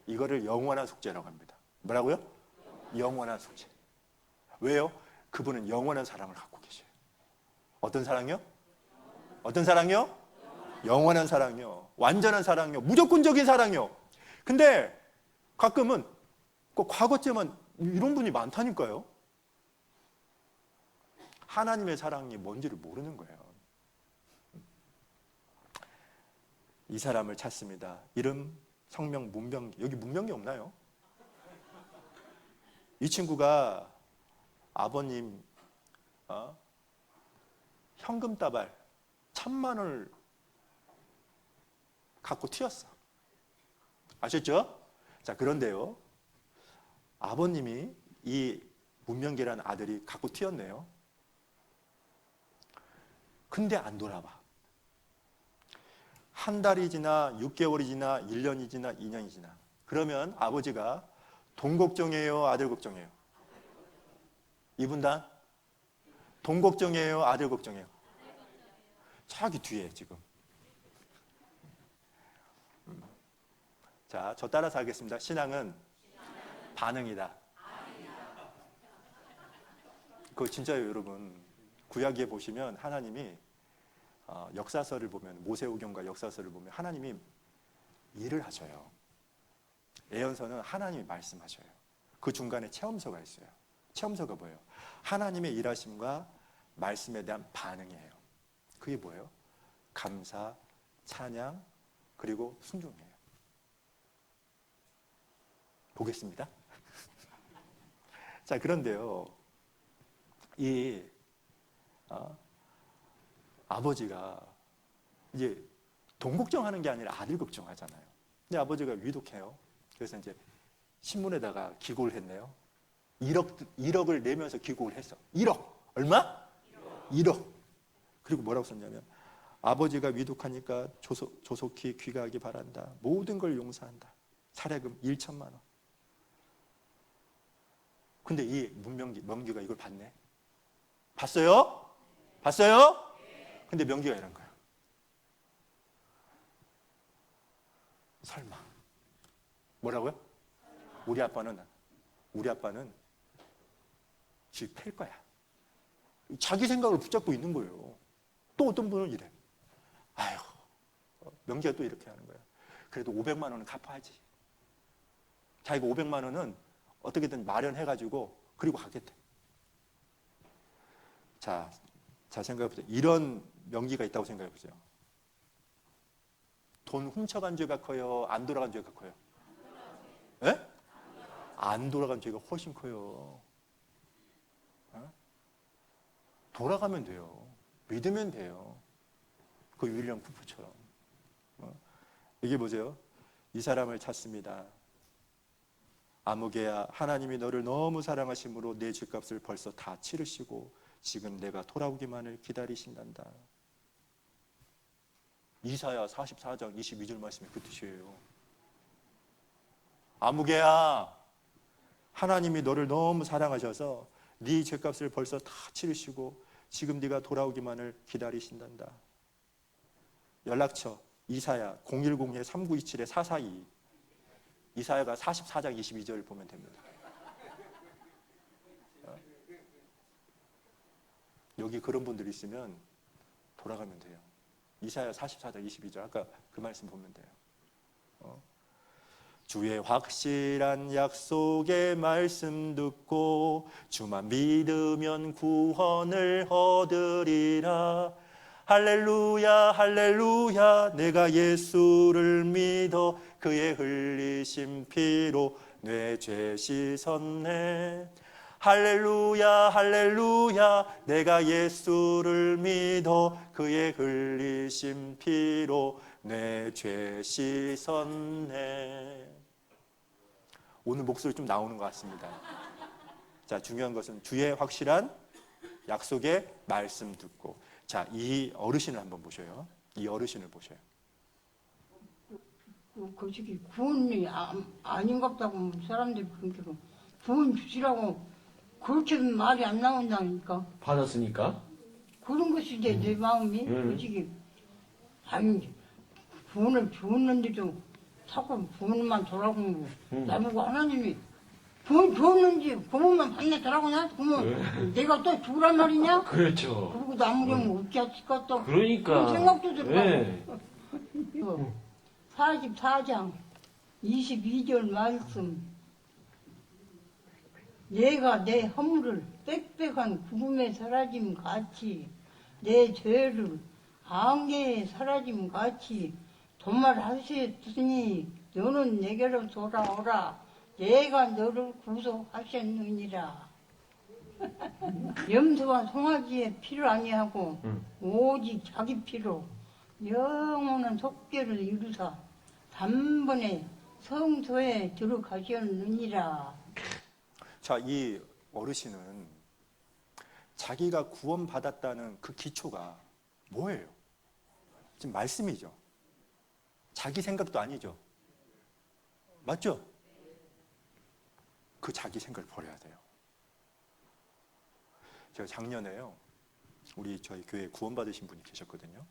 이거를 영원한 속죄라고 합니다. 뭐라고요? 영원한 속죄. 왜요? 그분은 영원한 사랑을 갖고 계셔요. 어떤 사랑이요? 어떤 사랑이요? 영원한 사랑이요. 완전한 사랑이요. 무조건적인 사랑이요. 근데 가끔은 그 과거째만 이런 분이 많다니까요. 하나님의 사랑이 뭔지를 모르는 거예요. 이 사람을 찾습니다. 이름, 성명, 문병기. 여기 문병기 없나요? 이 친구가 아버님 현금 다발 1,000만 원을 갖고 튀었어. 아셨죠? 자, 그런데요, 아버님이 이 문명기라는 아들이 갖고 튀었네요. 근데 안 돌아와. 한 달이 지나 6개월이 지나 1년이 지나 2년이 지나. 그러면 아버지가 돈 걱정해요, 아들 걱정해요? 이분단 돈 걱정해요, 아들 걱정해요? 저기 뒤에 지금. 자, 저 따라서 하겠습니다. 신앙은 반응이다. 그거 진짜예요, 여러분. 구약에 보시면 하나님이 역사서를 보면, 모세오경과 역사서를 보면 하나님이 일을 하셔요. 예언서는 하나님이 말씀하셔요. 그 중간에 체험서가 있어요. 체험서가 뭐예요? 하나님의 일하심과 말씀에 대한 반응이에요. 그게 뭐예요? 감사, 찬양, 그리고 순종이에요. 보겠습니다. 자, 그런데요, 이 아버지가 이제 돈 걱정하는 게 아니라 아들 걱정하잖아요. 근데 아버지가 위독해요. 그래서 이제 신문에다가 기고를 했네요. 1억을 내면서 기고를 했어. 1억. 얼마? 1억. 그리고 뭐라고 썼냐면, 아버지가 위독하니까 조속히 귀가하기 바란다. 모든 걸 용서한다. 사례금 1,000만 원. 근데 이 명기가 이걸 봤네. 봤어요? 봤어요? 근데 명기가 이런 거야. 설마. 뭐라고요? 우리 아빠는 집 팰 거야. 자기 생각을 붙잡고 있는 거예요. 또 어떤 분은 이래. 아유, 명기가 또 이렇게 하는 거야. 그래도 500만 원은 갚아야지. 자기가 500만 원은 어떻게든 마련해가지고 그리고 가겠대. 자 생각해보세요. 이런 명기가 있다고 생각해보세요. 돈 훔쳐간 죄가 커요? 안 돌아간 죄가 커요? 예? 안 돌아간 죄가 훨씬 커요. 돌아가면 돼요. 믿으면 돼요. 그 윌리엄 쿠퍼처럼. 이게 보세요. 이 사람을 찾습니다. 아무개야, 하나님이 너를 너무 사랑하심으로 내 죗값을 벌써 다 치르시고 지금 내가 돌아오기만을 기다리신단다. 이사야 44장 22절 말씀이 그 뜻이에요. 아무개야, 하나님이 너를 너무 사랑하셔서 네 죗값을 벌써 다 치르시고 지금 네가 돌아오기만을 기다리신단다. 연락처 이사야 010-3927-442. 이사야가 44장 22절을 보면 됩니다. 여기 그런 분들이 있으면 돌아가면 돼요. 이사야 44장 22절 아까 그 말씀 보면 돼요. 주의 확실한 약속의 말씀 듣고 주만 믿으면 구원을 얻으리라. 할렐루야 할렐루야, 내가 예수를 믿어 그의 흘리신 피로 내 죄 씻었네. 할렐루야 할렐루야, 내가 예수를 믿어 그의 흘리신 피로 내 죄 씻었네. 오늘 목소리 좀 나오는 것 같습니다. 자, 중요한 것은 주의 확실한 약속의 말씀 듣고. 자, 이 어르신을 한번 보셔요. 이 어르신을 보셔요. 그 시기 구원이 아닌갑다고 사람들이 그렇게 구원 주시라고 그렇게 말이 안 나온다니까. 받았으니까? 그런 것이 이제 내 마음이 그 시기 아니 구원을 주었는데도 자꾸 구원만 돌아오고 나보고 하나님이 구원 주었는지 구원만 받네 돌아오나? 그러면 내가 또 죽으란 말이냐? 그렇죠. 그리고 나무령 어찌 할까 또 그러니까. 그런 생각도 들고 네. 이거 44장 22절 말씀. 내가 내 허물을 빽빽한 구름에 사라짐 같이 내 죄를 안개에 사라짐 같이 도말하셨으니 너는 내게로 돌아오라. 내가 너를 구속하셨느니라. 염소와 송아지의 피를 아니하고 오직 자기 피로 영원한 속죄를 이루사 단번에 성소에 들어가셨느니라. 자, 이 어르신은 자기가 구원받았다는 그 기초가 뭐예요? 지금 말씀이죠. 자기 생각도 아니죠. 맞죠? 그 자기 생각을 버려야 돼요. 제가 작년에요, 저희 교회에 구원받으신 분이 계셨거든요.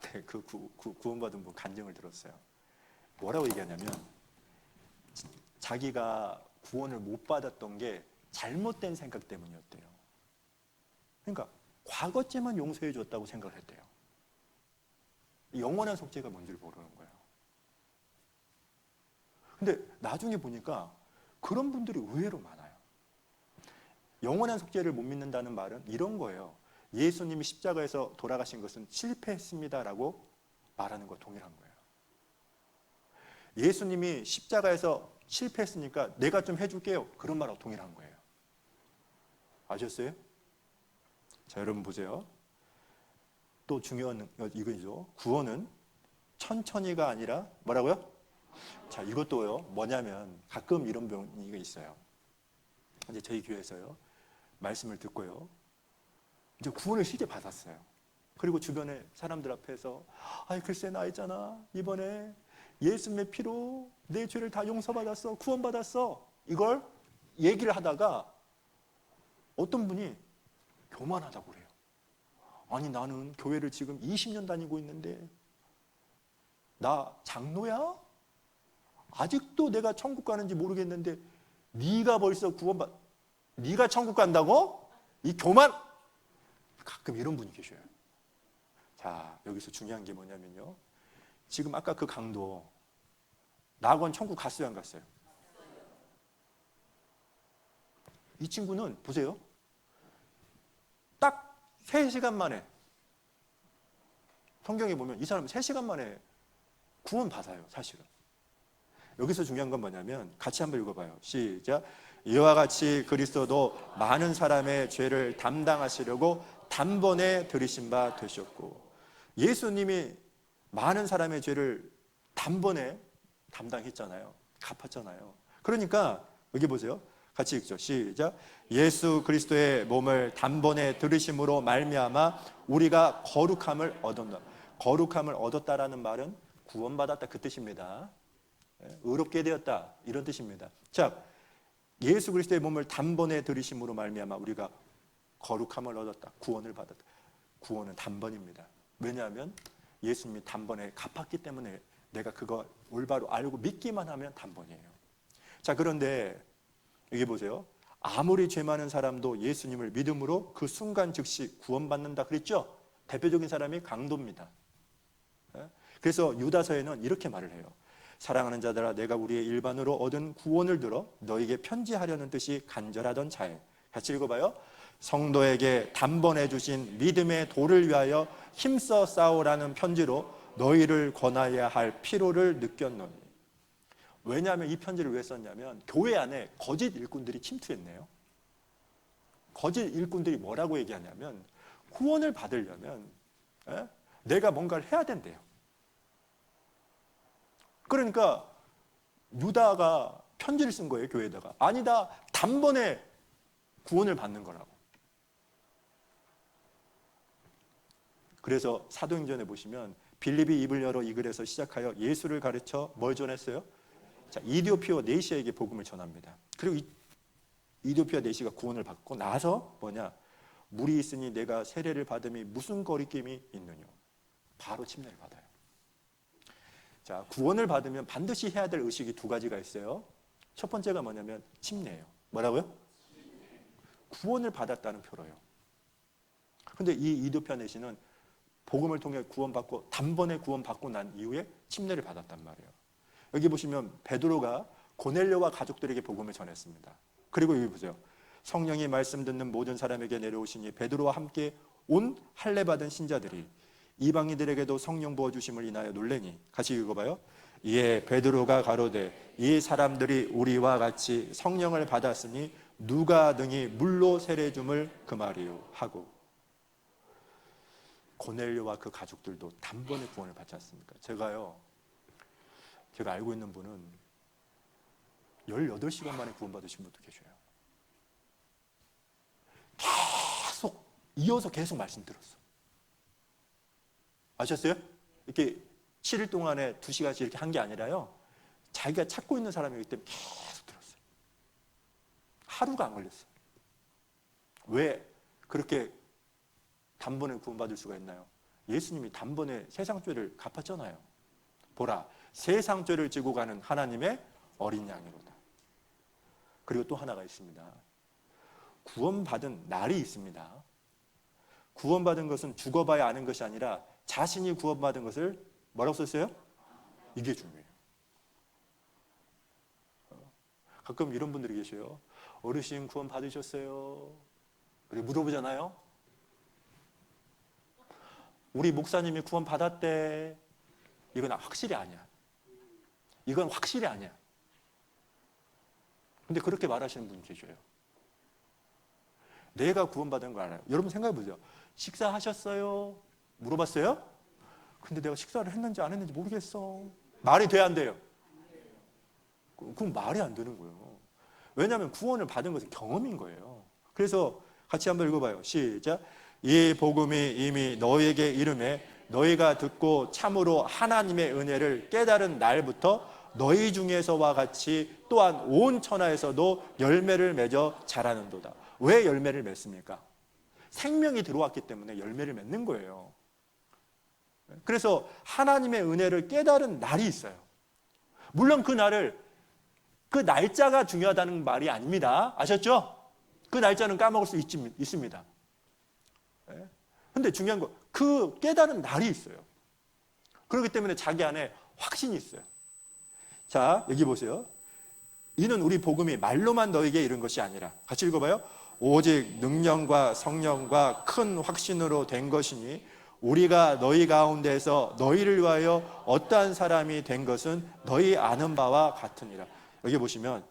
네, 그 구원받은 분 간증을 들었어요. 뭐라고 얘기하냐면, 자기가 구원을 못 받았던 게 잘못된 생각 때문이었대요. 그러니까 과거죄만 용서해 줬다고 생각을 했대요. 영원한 속죄가 뭔지를 모르는 거예요. 근데 나중에 보니까 그런 분들이 의외로 많아요. 영원한 속죄를 못 믿는다는 말은 이런 거예요. 예수님이 십자가에서 돌아가신 것은 실패했습니다라고 말하는 거 동일한 거예요. 예수님이 십자가에서 실패했으니까 내가 좀 해줄게요. 그런 말하고 동일한 거예요. 아셨어요? 자, 여러분 보세요. 또 중요한 이거죠. 구원은 천천히가 아니라 뭐라고요? 자, 이것도요. 뭐냐면 가끔 이런 병이 있어요. 이제 저희 교회에서요. 말씀을 듣고요. 이제 구원을 실제 받았어요. 그리고 주변에 사람들 앞에서 아이 글쎄 나 있잖아. 이번에 예수님의 피로 내 죄를 다 용서받았어. 구원받았어. 이걸 얘기를 하다가 어떤 분이 교만하다고 그래요. 아니 나는 교회를 지금 20년 다니고 있는데 나 장로야? 아직도 내가 천국 가는지 모르겠는데 네가 벌써 네가 천국 간다고? 이 교만? 가끔 이런 분이 계셔요. 자, 여기서 중요한 게 뭐냐면요. 지금 아까 그 강도 낙원 천국 갔어요, 안 갔어요? 이 친구는 보세요. 딱 3시간 만에 성경에 보면 이 사람은 3시간 만에 구원 받아요, 사실은. 여기서 중요한 건 뭐냐면 같이 한번 읽어봐요. 시작. 이와 같이 그리스도도 많은 사람의 죄를 담당하시려고 단번에 들이신 바 되셨고, 예수님이 많은 사람의 죄를 단번에 담당했잖아요. 갚았잖아요. 그러니까 여기 보세요. 같이 읽죠. 시작. 예수 그리스도의 몸을 단번에 들으심으로 말미암아 우리가 거룩함을 얻었다. 거룩함을 얻었다라는 말은 구원받았다 그 뜻입니다. 의롭게 되었다 이런 뜻입니다. 자, 예수 그리스도의 몸을 단번에 들으심으로 말미암아 우리가 거룩함을 얻었다. 구원을 받았다. 구원은 단번입니다. 왜냐하면 예수님이 단번에 갚았기 때문에 내가 그거 올바로 알고 믿기만 하면 단번이에요. 자, 그런데 여기 보세요. 아무리 죄 많은 사람도 예수님을 믿음으로 그 순간 즉시 구원받는다 그랬죠? 대표적인 사람이 강도입니다. 그래서 유다서에는 이렇게 말을 해요. 사랑하는 자들아, 내가 우리의 일반으로 얻은 구원을 들어 너에게 편지하려는 뜻이 간절하던 자에. 같이 읽어봐요. 성도에게 단번에 주신 믿음의 도를 위하여 힘써 싸우라는 편지로 너희를 권하여야 할 필요를 느꼈노니. 왜냐하면 이 편지를 왜 썼냐면 교회 안에 거짓 일꾼들이 침투했네요. 거짓 일꾼들이 뭐라고 얘기하냐면 구원을 받으려면 내가 뭔가를 해야 된대요. 그러니까 유다가 편지를 쓴 거예요, 교회에다가. 아니다, 단번에 구원을 받는 거라고. 그래서 사도행전에 보시면 빌립이 입을 열어 이 글에서 시작하여 예수를 가르쳐 뭘 전했어요? 자, 이디오피아 네시에게 복음을 전합니다. 그리고 이디오피아 네시가 구원을 받고 나서 뭐냐? 물이 있으니 내가 세례를 받음이 무슨 거리낌이 있느냐? 바로 침례를 받아요. 자, 구원을 받으면 반드시 해야 될 의식이 2가지가 있어요. 첫 번째가 뭐냐면 침례예요. 뭐라고요? 구원을 받았다는 표로요. 근데 이 이디오피아 네시는 복음을 통해 구원받고 단번에 구원받고 난 이후에 침례를 받았단 말이에요. 여기 보시면 베드로가 고넬료와 가족들에게 복음을 전했습니다. 그리고 여기 보세요. 성령이 말씀 듣는 모든 사람에게 내려오시니 베드로와 함께 온 할례 받은 신자들이 이방인들에게도 성령 부어 주심을 인하여 놀래니. 같이 읽어봐요. 이에 베드로가 가로되 이 사람들이 우리와 같이 성령을 받았으니 누가 등이 물로 세례 줌을 금하리요 하고. 고넬료와 그 가족들도 단번에 구원을 받지 않습니까? 제가 알고 있는 분은 18시간 만에 구원받으신 분도 계셔요. 계속 이어서 계속 말씀 들었어. 아셨어요? 이렇게 7일 동안에 2시간씩 이렇게 한 게 아니라요. 자기가 찾고 있는 사람이기 때문에 계속 들었어요. 하루가 안 걸렸어요. 왜 그렇게 단번에 구원받을 수가 있나요? 예수님이 단번에 세상 죄를 갚았잖아요. 보라, 세상 죄를 지고 가는 하나님의 어린 양이로다. 그리고 또 하나가 있습니다. 구원받은 날이 있습니다. 구원받은 것은 죽어봐야 아는 것이 아니라 자신이 구원받은 것을 뭐라고 썼어요? 이게 중요해요. 가끔 이런 분들이 계셔요. 어르신 구원 받으셨어요? 우리 물어보잖아요. 우리 목사님이 구원 받았대. 이건 확실히 아니야. 이건 확실히 아니야. 근데 그렇게 말하시는 분 계셔요. 내가 구원받은 거 알아요. 여러분 생각해 보세요. 식사하셨어요? 물어봤어요? 근데 내가 식사를 했는지 안 했는지 모르겠어. 말이 돼야 안 돼요? 그건 말이 안 되는 거예요. 왜냐하면 구원을 받은 것은 경험인 거예요. 그래서 같이 한번 읽어봐요. 시작. 이 복음이 이미 너희에게 이름에 너희가 듣고 참으로 하나님의 은혜를 깨달은 날부터 너희 중에서와 같이 또한 온 천하에서도 열매를 맺어 자라는도다. 왜 열매를 맺습니까? 생명이 들어왔기 때문에 열매를 맺는 거예요. 그래서 하나님의 은혜를 깨달은 날이 있어요. 물론 그 날짜가 중요하다는 말이 아닙니다. 아셨죠? 그 날짜는 까먹을 수 있습니다. 근데 중요한 거, 그 깨달은 날이 있어요. 그렇기 때문에 자기 안에 확신이 있어요. 자, 여기 보세요. 이는 우리 복음이 말로만 너에게 이른 것이 아니라, 같이 읽어봐요. 오직 능력과 성령과 큰 확신으로 된 것이니 우리가 너희 가운데서 너희를 위하여 어떠한 사람이 된 것은 너희 아는 바와 같으니라. 여기 보시면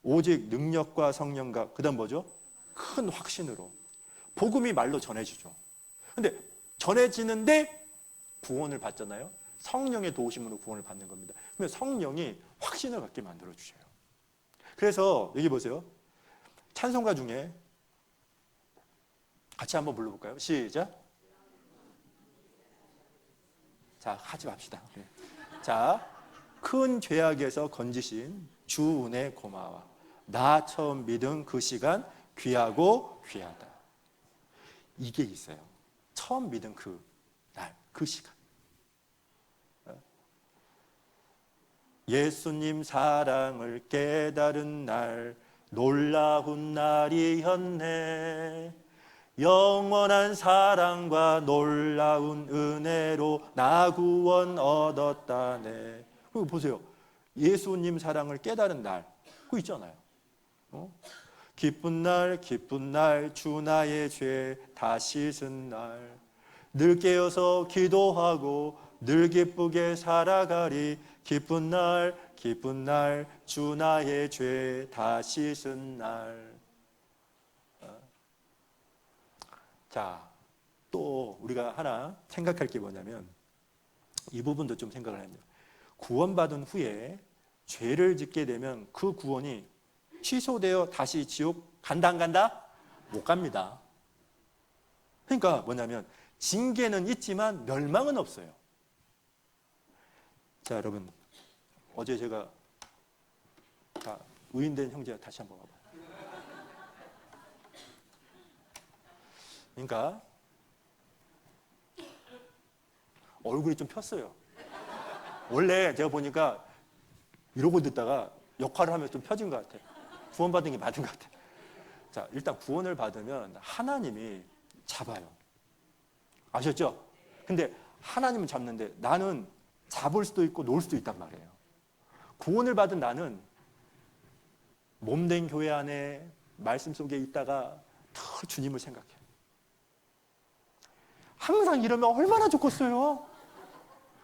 오직 능력과 성령과 그다음 뭐죠? 큰 확신으로. 복음이 말로 전해지죠. 근데 전해지는데 구원을 받잖아요. 성령의 도우심으로 구원을 받는 겁니다. 그러면 성령이 확신을 갖게 만들어 주셔요. 그래서 여기 보세요. 찬송가 중에 같이 한번 불러볼까요? 시작. 자, 하지 맙시다. 자, 큰 죄악에서 건지신 주 은혜 고마워. 나 처음 믿은 그 시간 귀하고 귀하다. 이게 있어요. 처음 믿은 그 날, 그 시간. 예수님 사랑을 깨달은 날, 놀라운 날이었네. 영원한 사랑과 놀라운 은혜로 나 구원 얻었다네. 그리고 보세요. 예수님 사랑을 깨달은 날, 그거 있잖아요. 기쁜 날, 기쁜 날, 주 나의 죄 다 씻은 날. 늘 깨어서 기도하고 늘 기쁘게 살아가리. 기쁜 날, 기쁜 날, 주 나의 죄 다 씻은 날. 자, 또 우리가 하나 생각할 게 뭐냐면 이 부분도 좀 생각을 해야 돼요. 구원받은 후에 죄를 짓게 되면 그 구원이 취소되어 다시 지옥 간다 안 간다? 못 갑니다. 그러니까 뭐냐면 징계는 있지만 멸망은 없어요. 자, 여러분 어제 제가 의인된 형제가 다시 한번 와봐요. 그러니까 얼굴이 좀 폈어요. 원래 제가 보니까 이러고 듣다가 역할을 하면 좀 펴진 것 같아요. 구원받은 게 맞은 것 같아요. 자, 일단 구원을 받으면 하나님이 잡아요. 아셨죠? 근데 하나님은 잡는데 나는 잡을 수도 있고 놓을 수도 있단 말이에요. 구원을 받은 나는 몸된 교회 안에 말씀 속에 있다가 더 주님을 생각해. 항상 이러면 얼마나 좋겠어요.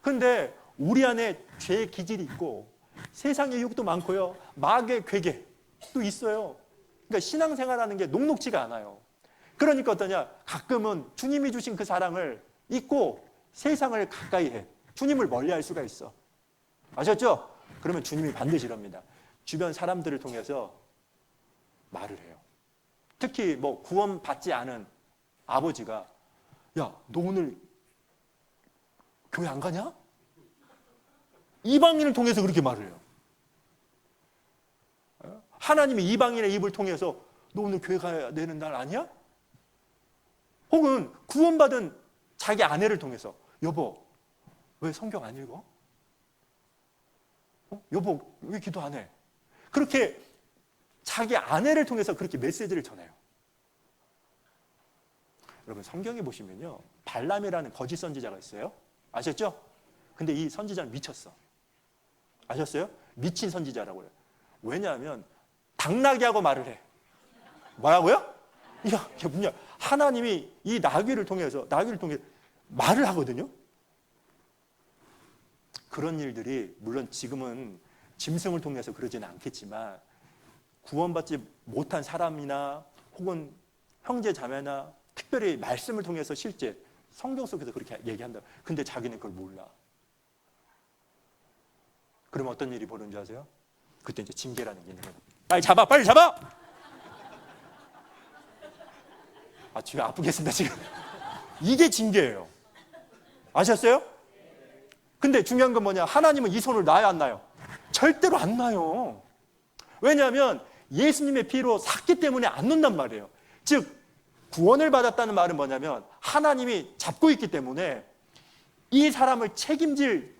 근데 우리 안에 죄의 기질이 있고 세상의 욕도 많고요. 마귀의 괴계도 있어요. 그러니까 신앙생활하는 게 녹록지가 않아요. 그러니까 어떠냐? 가끔은 주님이 주신 그 사랑을 잊고 세상을 가까이 해. 주님을 멀리할 수가 있어. 아셨죠? 그러면 주님이 반드시 이럽니다. 주변 사람들을 통해서 말을 해요. 특히 뭐 구원 받지 않은 아버지가 야, 너 오늘 교회 안 가냐? 이방인을 통해서 그렇게 말을 해요. 하나님이 이방인의 입을 통해서 너 오늘 교회 가야 되는 날 아니야? 혹은 구원받은 자기 아내를 통해서 여보, 왜 성경 안 읽어? 여보, 왜 기도 안 해? 그렇게 자기 아내를 통해서 그렇게 메시지를 전해요. 여러분 성경에 보시면요, 발람이라는 거짓 선지자가 있어요. 아셨죠? 근데 이 선지자는 미쳤어. 아셨어요? 미친 선지자라고요. 왜냐하면 당나귀하고 말을 해. 뭐라고요? 야, 이게 뭐냐? 하나님이 이 나귀를 통해 말을 하거든요. 그런 일들이 물론 지금은 짐승을 통해서 그러지는 않겠지만 구원받지 못한 사람이나 혹은 형제 자매나 특별히 말씀을 통해서 실제 성경 속에서 그렇게 얘기한다. 근데 자기는 그걸 몰라. 그러면 어떤 일이 벌어지는 줄 아세요? 그때 이제 징계라는 게 있는 거예요. 빨리 잡아, 빨리 잡아! 아, 지금 아프겠습니다, 지금. 이게 징계예요. 아셨어요? 근데 중요한 건 뭐냐? 하나님은 이 손을 놔야 안 놔요? 절대로 안 놔요. 왜냐하면 예수님의 피로 샀기 때문에 안 놓는단 말이에요. 즉, 구원을 받았다는 말은 뭐냐면 하나님이 잡고 있기 때문에 이 사람을 책임질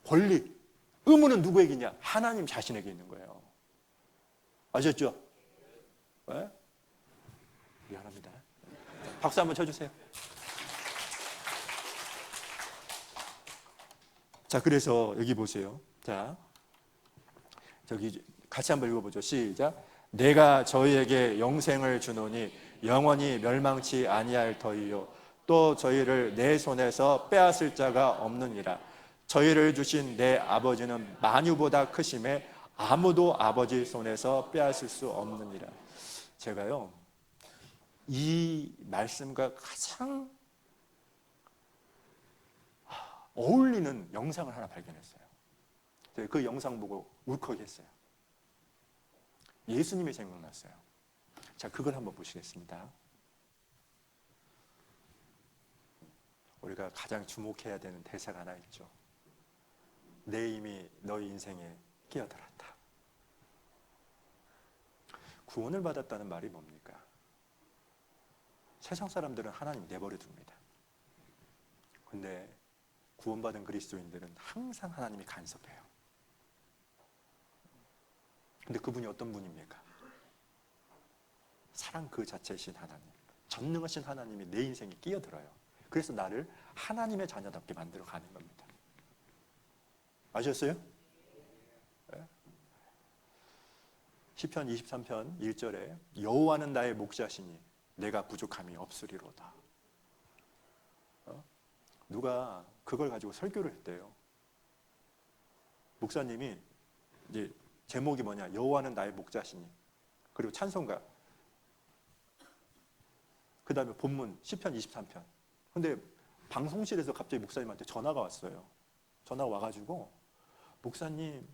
권리, 의무는 누구에게 있냐? 하나님 자신에게 있는 거예요. 아셨죠? 네? 미안합니다. 박수 한번 쳐주세요. 자, 그래서 여기 보세요. 자, 저기 같이 한번 읽어보죠. 시작. 내가 저희에게 영생을 주노니 영원히 멸망치 아니할 터이요 또 저희를 내 손에서 빼앗을 자가 없느니라. 저희를 주신 내 아버지는 만유보다 크심에 아무도 아버지 손에서 빼앗을 수 없느니라. 제가요, 이 말씀과 가장 어울리는 영상을 하나 발견했어요. 그 영상 보고 울컥했어요. 예수님이 생각났어요. 자, 그걸 한번 보시겠습니다. 우리가 가장 주목해야 되는 대사가 하나 있죠. 내 힘이 너희 인생에 끼어들었다. 구원을 받았다는 말이 뭡니까? 세상 사람들은 하나님 내버려 둡니다. 근데 구원받은 그리스도인들은 항상 하나님이 간섭해요. 근데 그분이 어떤 분입니까? 사랑 그 자체이신 하나님, 전능하신 하나님이 내 인생에 끼어들어요. 그래서 나를 하나님의 자녀답게 만들어 가는 겁니다. 아셨어요? 네? 시편 23편 1절에 여호와는 나의 목자시니 내가 부족함이 없으리로다. 누가 그걸 가지고 설교를 했대요. 목사님이 이제 제목이 뭐냐? 여호와는 나의 목자시니. 그리고 찬송가. 그 다음에 본문 시편 23편. 근데 방송실에서 갑자기 목사님한테 전화가 왔어요. 전화가 와가지고 목사님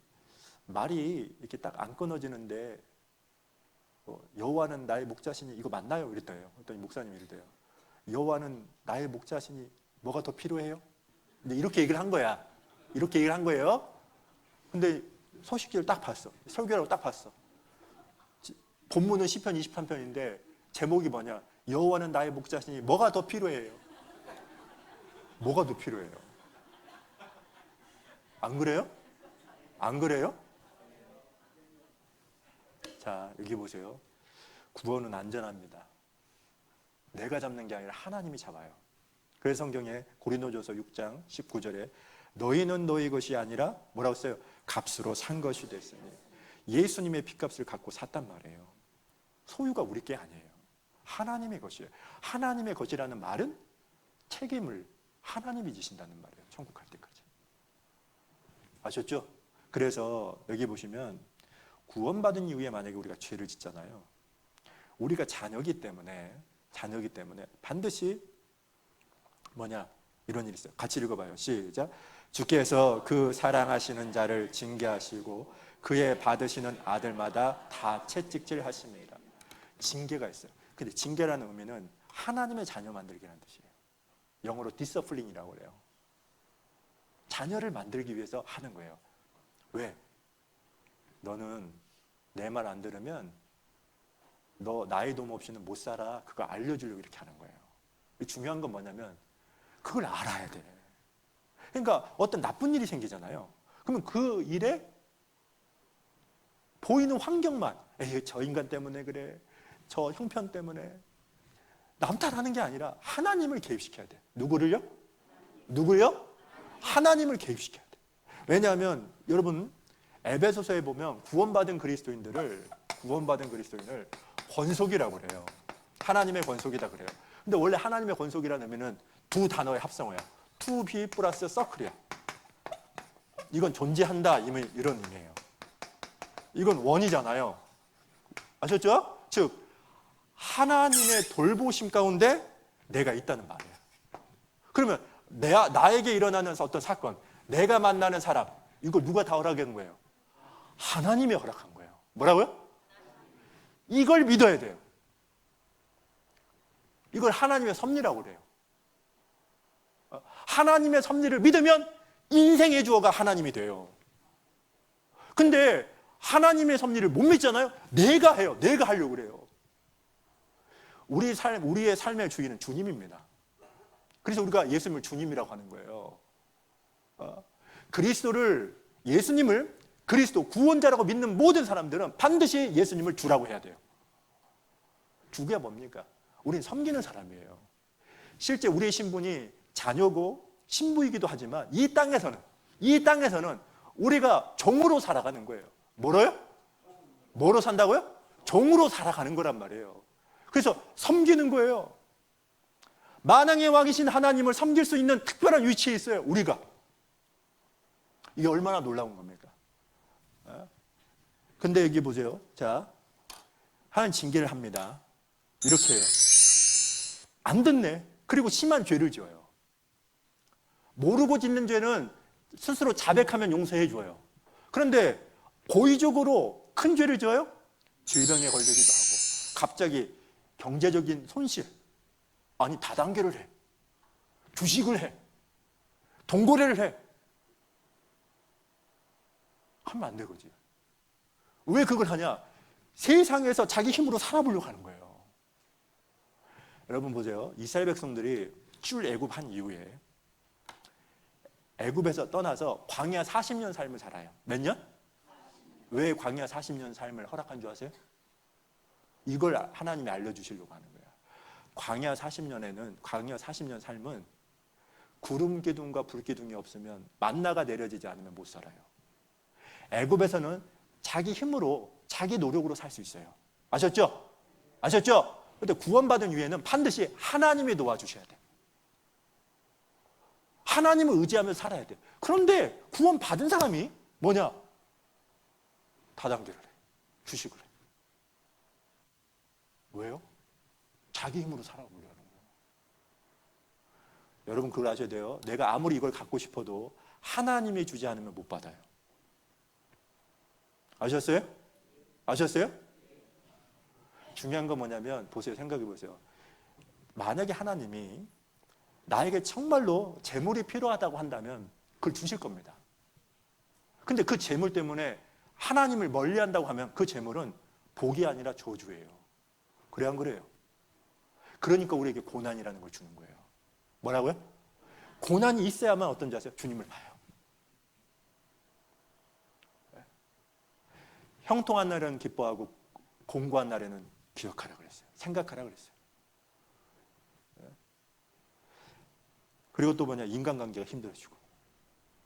말이 이렇게 딱 안 끊어지는데 여호와는 나의 목자시니 이거 맞나요? 이랬대요. 그랬더니 목사님이 이랬대요. 여호와는 나의 목자시니 뭐가 더 필요해요? 근데 이렇게 얘기를 한 거야. 이렇게 얘기를 한 거예요. 근데 소식지를 딱 봤어. 설교라고 딱 봤어. 본문은 시편 23편인데 제목이 뭐냐? 여호와는 나의 목자시니 뭐가 더 필요해요? 뭐가 더 필요해요? 안 그래요? 안 그래요? 자, 여기 보세요. 구원은 안전합니다. 내가 잡는 게 아니라 하나님이 잡아요. 그래서 성경에 고린도전서 6장 19절에 너희는 너희 것이 아니라 뭐라고 써요? 값으로 산 것이 됐으니 예수님의 핏값을 갖고 샀단 말이에요. 소유가 우리 게 아니에요. 하나님의 것이에요. 하나님의 것이라는 말은 책임을 하나님이 지신다는 말이에요. 천국 갈 때까지. 아셨죠? 그래서 여기 보시면 구원받은 이후에 만약에 우리가 죄를 짓잖아요. 우리가 자녀기 때문에 반드시 이런 일이 있어요. 같이 읽어봐요. 시작. 주께서 그 사랑하시는 자를 징계하시고 그의 받으시는 아들마다 다 채찍질 하십니다. 징계가 있어요. 근데 징계라는 의미는 하나님의 자녀 만들기라는 뜻이에요. 영어로 디서플링이라고 그래요. 자녀를 만들기 위해서 하는 거예요. 왜? 너는 내 말 안 들으면 너 나의 도움 없이는 못 살아. 그거 알려주려고 이렇게 하는 거예요. 중요한 건 뭐냐면 그걸 알아야 돼. 그러니까 어떤 나쁜 일이 생기잖아요. 그러면 그 일에 보이는 환경만 에이, 저 인간 때문에 그래. 저 형편 때문에 남 탓하는 게 아니라 하나님을 개입시켜야 돼. 누구를요? 하나님을 개입시켜야 돼. 왜냐하면 여러분 에베소서에 보면 구원받은 그리스도인을 권속이라고 그래요. 하나님의 권속이다 그래요. 근데 원래 하나님의 권속이라는 의미는 두 단어의 합성어야. to be 플러스 circle이야. 이건 존재한다 이런 의미예요. 이건 원이잖아요. 아셨죠? 즉 하나님의 돌보심 가운데 내가 있다는 말이에요. 그러면 나에게 일어나는 어떤 사건, 내가 만나는 사람, 이걸 누가 다 허락한 거예요? 하나님이 허락한 거예요. 뭐라고요? 이걸 믿어야 돼요. 이걸 하나님의 섭리라고 그래요. 하나님의 섭리를 믿으면 인생의 주어가 하나님이 돼요. 근데 하나님의 섭리를 못 믿잖아요. 내가 해요. 내가 하려고 그래요. 우리의 삶의 주인은 주님입니다. 그래서 우리가 예수님을 주님이라고 하는 거예요. 예수님을 그리스도 구원자라고 믿는 모든 사람들은 반드시 예수님을 주라고 해야 돼요. 주가 뭡니까? 우린 섬기는 사람이에요. 실제 우리의 신분이 자녀고 신부이기도 하지만 이 땅에서는 우리가 종으로 살아가는 거예요. 뭐로 산다고요? 종으로 살아가는 거란 말이에요. 그래서 섬기는 거예요. 만왕의 왕이신 하나님을 섬길 수 있는 특별한 위치에 있어요. 우리가. 이게 얼마나 놀라운 겁니까? 근데 여기 보세요. 자, 하나님 징계를 합니다. 이렇게 해요. 안 듣네. 그리고 심한 죄를 지어요. 모르고 짓는 죄는 스스로 자백하면 용서해 줘요. 그런데 고의적으로 큰 죄를 지어요? 질병에 걸리기도 하고 갑자기 경제적인 손실, 아니 다단계를 해, 주식을 해, 동거래를 해. 하면 안 되거지. 왜 그걸 하냐? 세상에서 자기 힘으로 살아보려고 하는 거예요. 여러분 보세요. 이스라엘 백성들이 출애굽한 이후에 애굽에서 떠나서 광야 40년 삶을 살아요. 몇 년? 왜 광야 40년 삶을 허락한 줄 아세요? 이걸 하나님이 알려주시려고 하는 거예요. 광야 40년 삶은 구름 기둥과 불 기둥이 없으면 만나가 내려지지 않으면 못 살아요. 애굽에서는 자기 힘으로 자기 노력으로 살 수 있어요. 아셨죠? 그런데 구원받은 이후에는 반드시 하나님이 도와주셔야 돼. 하나님을 의지하면서 살아야 돼. 그런데 구원받은 사람이 뭐냐? 다단계를 해. 주식을 해. 왜요? 자기 힘으로 살아보려는 거예요. 여러분 그걸 아셔야 돼요. 내가 아무리 이걸 갖고 싶어도 하나님이 주지 않으면 못 받아요. 아셨어요? 중요한 건 뭐냐면 보세요. 생각해 보세요. 만약에 하나님이 나에게 정말로 재물이 필요하다고 한다면 그걸 주실 겁니다. 근데 그 재물 때문에 하나님을 멀리한다고 하면 그 재물은 복이 아니라 저주예요. 그래 안 그래요? 그러니까 우리에게 고난이라는 걸 주는 거예요. 뭐라고요? 고난이 있어야만 어떤지 아세요? 주님을 봐요. 형통한 날에는 기뻐하고 공고한 날에는 기억하라 그랬어요. 생각하라 그랬어요. 그리고 또 뭐냐, 인간관계가 힘들어지고.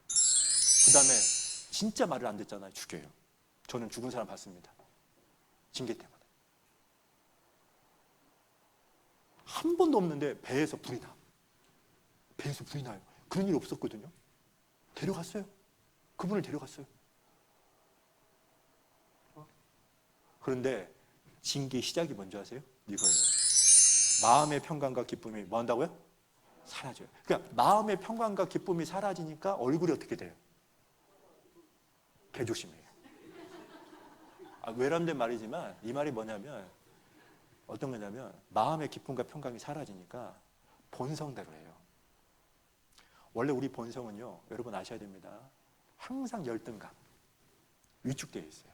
그 다음에 진짜 말을 안 듣잖아요. 죽여요. 저는 죽은 사람 봤습니다. 징계 때문에. 한 번도 없는데 배에서 불이 나. 배에서 불이 나요. 그런 일 없었거든요. 데려갔어요. 그분을 데려갔어요. 그런데 징계의 시작이 뭔지 아세요? 이거예요. 마음의 평강과 기쁨이 뭐 한다고요? 사라져요. 그러니까 마음의 평강과 기쁨이 사라지니까 얼굴이 어떻게 돼요? 개조심해요. 외람된 말이지만 이 말이 뭐냐면 어떤 거냐면 마음의 기쁨과 평강이 사라지니까 본성대로 해요. 원래 우리 본성은요, 여러분 아셔야 됩니다. 항상 열등감, 위축되어 있어요.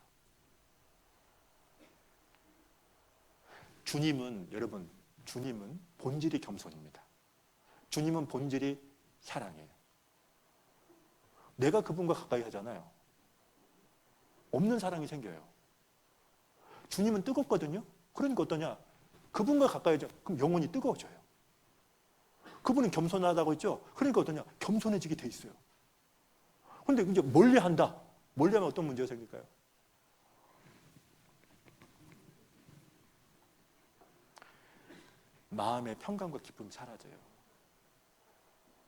주님은, 여러분, 주님은 본질이 겸손입니다. 주님은 본질이 사랑이에요. 내가 그분과 가까이 하잖아요. 없는 사랑이 생겨요. 주님은 뜨겁거든요. 그러니까 어떠냐? 그분과 가까이 하죠. 그럼 영혼이 뜨거워져요. 그분은 겸손하다고 했죠. 그러니까 어떠냐? 겸손해지게 돼 있어요. 그런데 이제 멀리한다. 멀리하면 어떤 문제가 생길까요? 마음의 평강과 기쁨이 사라져요.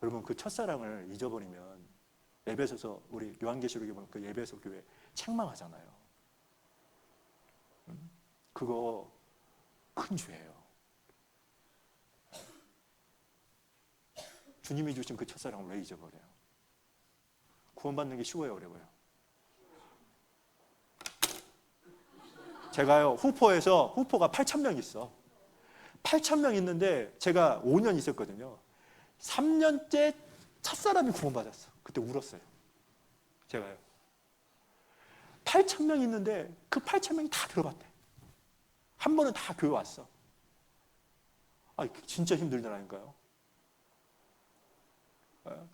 여러분, 그 첫사랑을 잊어버리면 에베소서, 우리 요한계시록에 보면 그 에베소 교회 책망하잖아요. 그거 큰 죄예요. 주님이 주신 그 첫사랑을 왜 잊어버려요? 구원받는 게 쉬워요, 어려워요? 제가요, 후포가 8,000명 있어. 8,000명 있는데 제가 5년 있었거든요. 3년째 첫사람이 구원받았어. 그때 울었어요. 제가요. 8,000명 있는데 그 8,000명이 다 들어갔대. 한 번은 다 교회 왔어. 진짜 힘들더라니까요.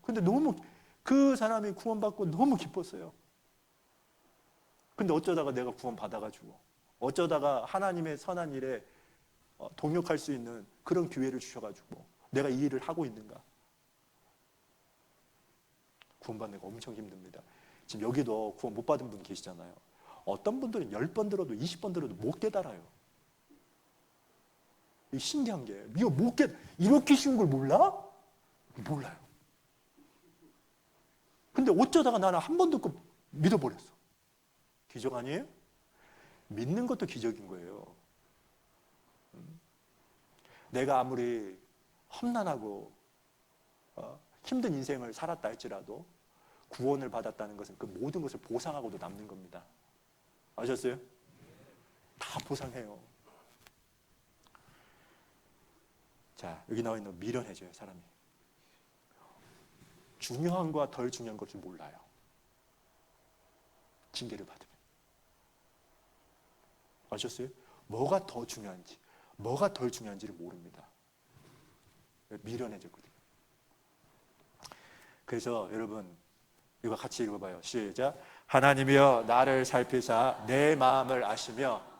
근데 너무 그 사람이 구원받고 너무 기뻤어요. 근데 어쩌다가 내가 구원받아가지고 어쩌다가 하나님의 선한 일에 동역할 수 있는 그런 기회를 주셔가지고 내가 이 일을 하고 있는가. 구원받는 거 엄청 힘듭니다. 지금 여기도 구원 못 받은 분 계시잖아요. 어떤 분들은 10번 들어도 20번 들어도 못 깨달아요. 신기한 게 이거 이렇게 쉬운 걸 몰라? 몰라요. 근데 어쩌다가 나는 한 번 듣고 믿어버렸어. 기적 아니에요? 믿는 것도 기적인 거예요. 내가 아무리 험난하고 힘든 인생을 살았다 할지라도 구원을 받았다는 것은 그 모든 것을 보상하고도 남는 겁니다. 아셨어요? 다 보상해요. 자, 여기 나와 있는 미련해져요, 사람이. 중요한 거와 덜 중요한 것을 몰라요. 징계를 받으면. 아셨어요? 뭐가 더 중요한지, 뭐가 덜 중요한지를 모릅니다. 미련해졌거든요. 그래서 여러분, 이거 같이 읽어봐요. 시작. 하나님이여 나를 살피사 내 마음을 아시며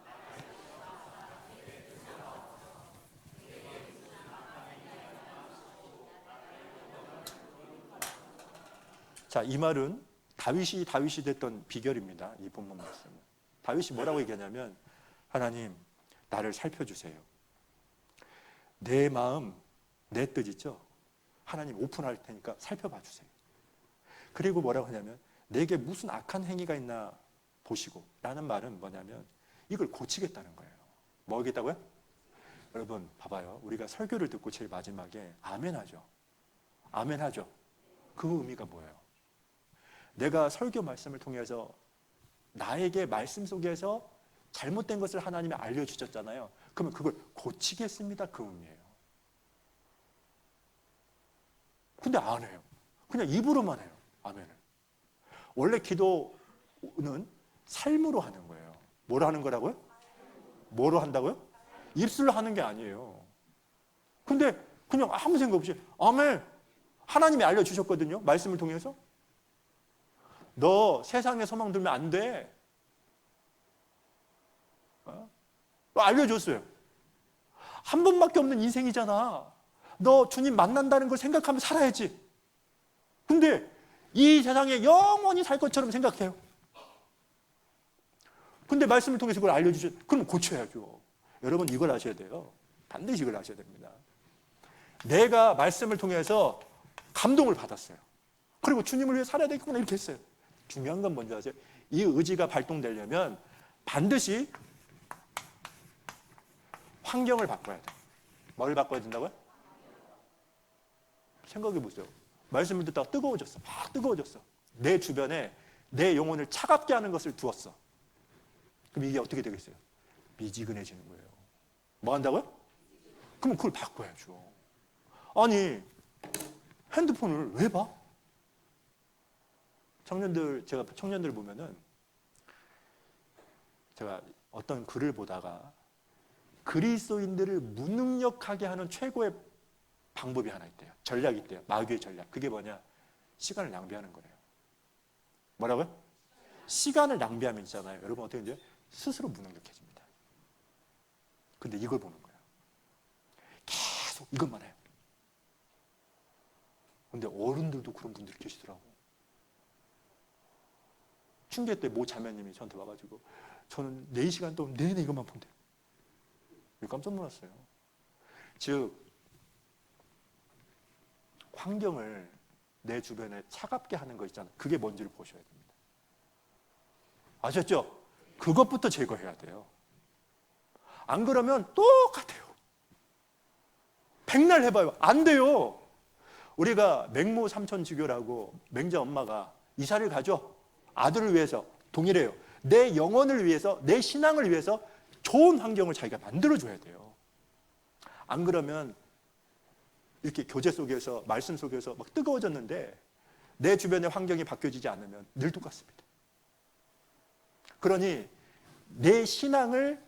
자, 이 말은 다윗이 됐던 비결입니다. 이 본문 말씀은. 다윗이 뭐라고 얘기하냐면 하나님 나를 살펴주세요. 내 마음, 내 뜻 있죠? 하나님 오픈할 테니까 살펴봐 주세요. 그리고 뭐라고 하냐면 내게 무슨 악한 행위가 있나 보시고 라는 말은 뭐냐면 이걸 고치겠다는 거예요. 뭐 하겠다고요? 여러분 봐봐요. 우리가 설교를 듣고 제일 마지막에 아멘 하죠. 아멘 하죠. 그 의미가 뭐예요? 내가 설교 말씀을 통해서 나에게 말씀 속에서 잘못된 것을 하나님이 알려주셨잖아요. 그러면 그걸 고치겠습니다. 그 의미예요. 근데 안 해요. 그냥 입으로만 해요. 아멘을. 원래 기도는 삶으로 하는 거예요. 뭐로 하는 거라고요? 뭐로 한다고요? 입술로 하는 게 아니에요. 근데 그냥 아무 생각 없이 아멘. 하나님이 알려주셨거든요. 말씀을 통해서. 너 세상에 소망 들면 안 돼. 알려줬어요. 한 번밖에 없는 인생이잖아. 너 주님 만난다는 걸 생각하며 살아야지. 근데 이 세상에 영원히 살 것처럼 생각해요. 근데 말씀을 통해서 그걸 알려주셔. 그럼 고쳐야죠. 여러분 이걸 아셔야 돼요. 반드시 이걸 아셔야 됩니다. 내가 말씀을 통해서 감동을 받았어요. 그리고 주님을 위해 살아야 되겠구나 이렇게 했어요. 중요한 건 뭔지 아세요? 이 의지가 발동되려면 반드시 환경을 바꿔야 돼요. 뭘 바꿔야 된다고요? 생각해 보세요. 말씀을 듣다가 뜨거워졌어. 막 뜨거워졌어. 내 주변에 내 영혼을 차갑게 하는 것을 두었어. 그럼 이게 어떻게 되겠어요? 미지근해지는 거예요. 뭐 한다고요? 그럼 그걸 바꿔야죠. 아니 핸드폰을 왜 봐? 제가 청년들 보면은 제가 어떤 글을 보다가 그리스도인들을 무능력하게 하는 최고의 방법이 하나 있대요. 전략이 있대요. 마귀의 전략. 그게 뭐냐? 시간을 낭비하는 거래요. 뭐라고요? 시간을 낭비하면 있잖아요. 여러분 어떻게 되죠? 스스로 무능력해집니다. 근데 이걸 보는 거예요. 계속 이것만 해요. 근데 어른들도 그런 분들이 계시더라고. 춘계 때 모 자매님이 저한테 와가지고 저는 4시간 동안 내내 이것만 본대요. 깜짝 놀랐어요. 즉 환경을 내 주변에 차갑게 하는 거 있잖아요. 그게 뭔지를 보셔야 됩니다. 아셨죠? 그것부터 제거해야 돼요. 안 그러면 똑같아요. 백날 해봐요. 안 돼요. 우리가 맹모 삼천지교라고 맹자 엄마가 이사를 가죠. 아들을 위해서 동일해요. 내 영혼을 위해서, 내 신앙을 위해서 좋은 환경을 자기가 만들어줘야 돼요. 안 그러면 이렇게 교제 속에서, 말씀 속에서 막 뜨거워졌는데 내 주변의 환경이 바뀌어지지 않으면 늘 똑같습니다. 그러니 내 신앙을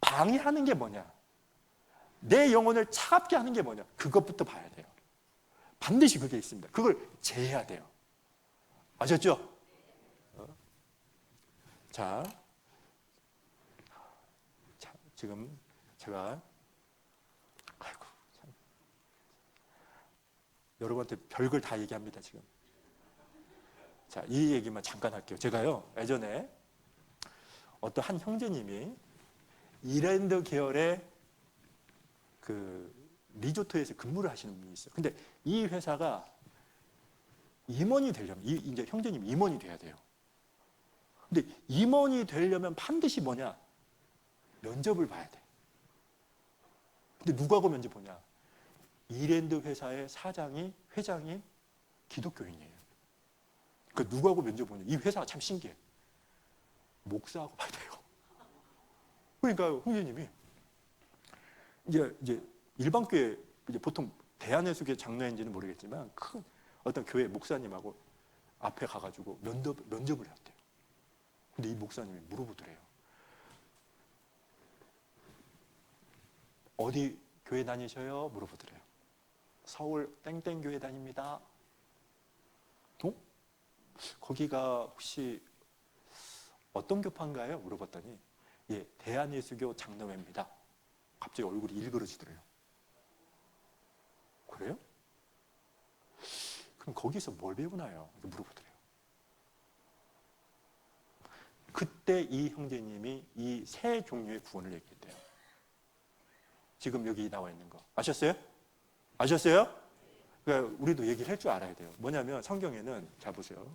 방해하는 게 뭐냐? 내 영혼을 차갑게 하는 게 뭐냐? 그것부터 봐야 돼요. 반드시 그게 있습니다. 그걸 제해야 돼요. 아셨죠? 자, 지금 제가 여러분한테 별걸 다 얘기합니다, 지금. 자, 이 얘기만 잠깐 할게요. 제가요, 예전에 어떤 한 형제님이 이랜드 계열의 그 리조트에서 근무를 하시는 분이 있어요. 근데 이 회사가 임원이 되려면, 이제 형제님 임원이 돼야 돼요. 근데 임원이 되려면 반드시 뭐냐? 면접을 봐야 돼. 근데 누구하고 면접 보냐? 이랜드 회사의 회장이 기독교인이에요. 그 누구하고 면접 보냐? 이 회사가 참 신기해. 목사하고 봐야 돼요. 그러니까 형제님이 이제 일반 교회, 이제 보통 대한예수교 장로인지는 모르겠지만 큰 어떤 교회 목사님하고 앞에 가가지고 면접을 했대요. 근데 이 목사님이 물어보더래요. 어디 교회 다니셔요? 물어보더래요. 서울 땡땡 교회 다닙니다. 거기가 혹시 어떤 교파인가요? 물어봤더니 예, 대한예수교 장로회입니다. 갑자기 얼굴이 일그러지더래요. 그래요? 그럼 거기서 뭘 배우나요? 이렇게 물어보더래요. 그때 이 형제님이 이 세 종류의 구원을 얘기했대요. 지금 여기 나와 있는 거 아셨어요? 아셨어요? 그러니까 우리도 얘기를 할 줄 알아야 돼요. 뭐냐면 성경에는 자 보세요.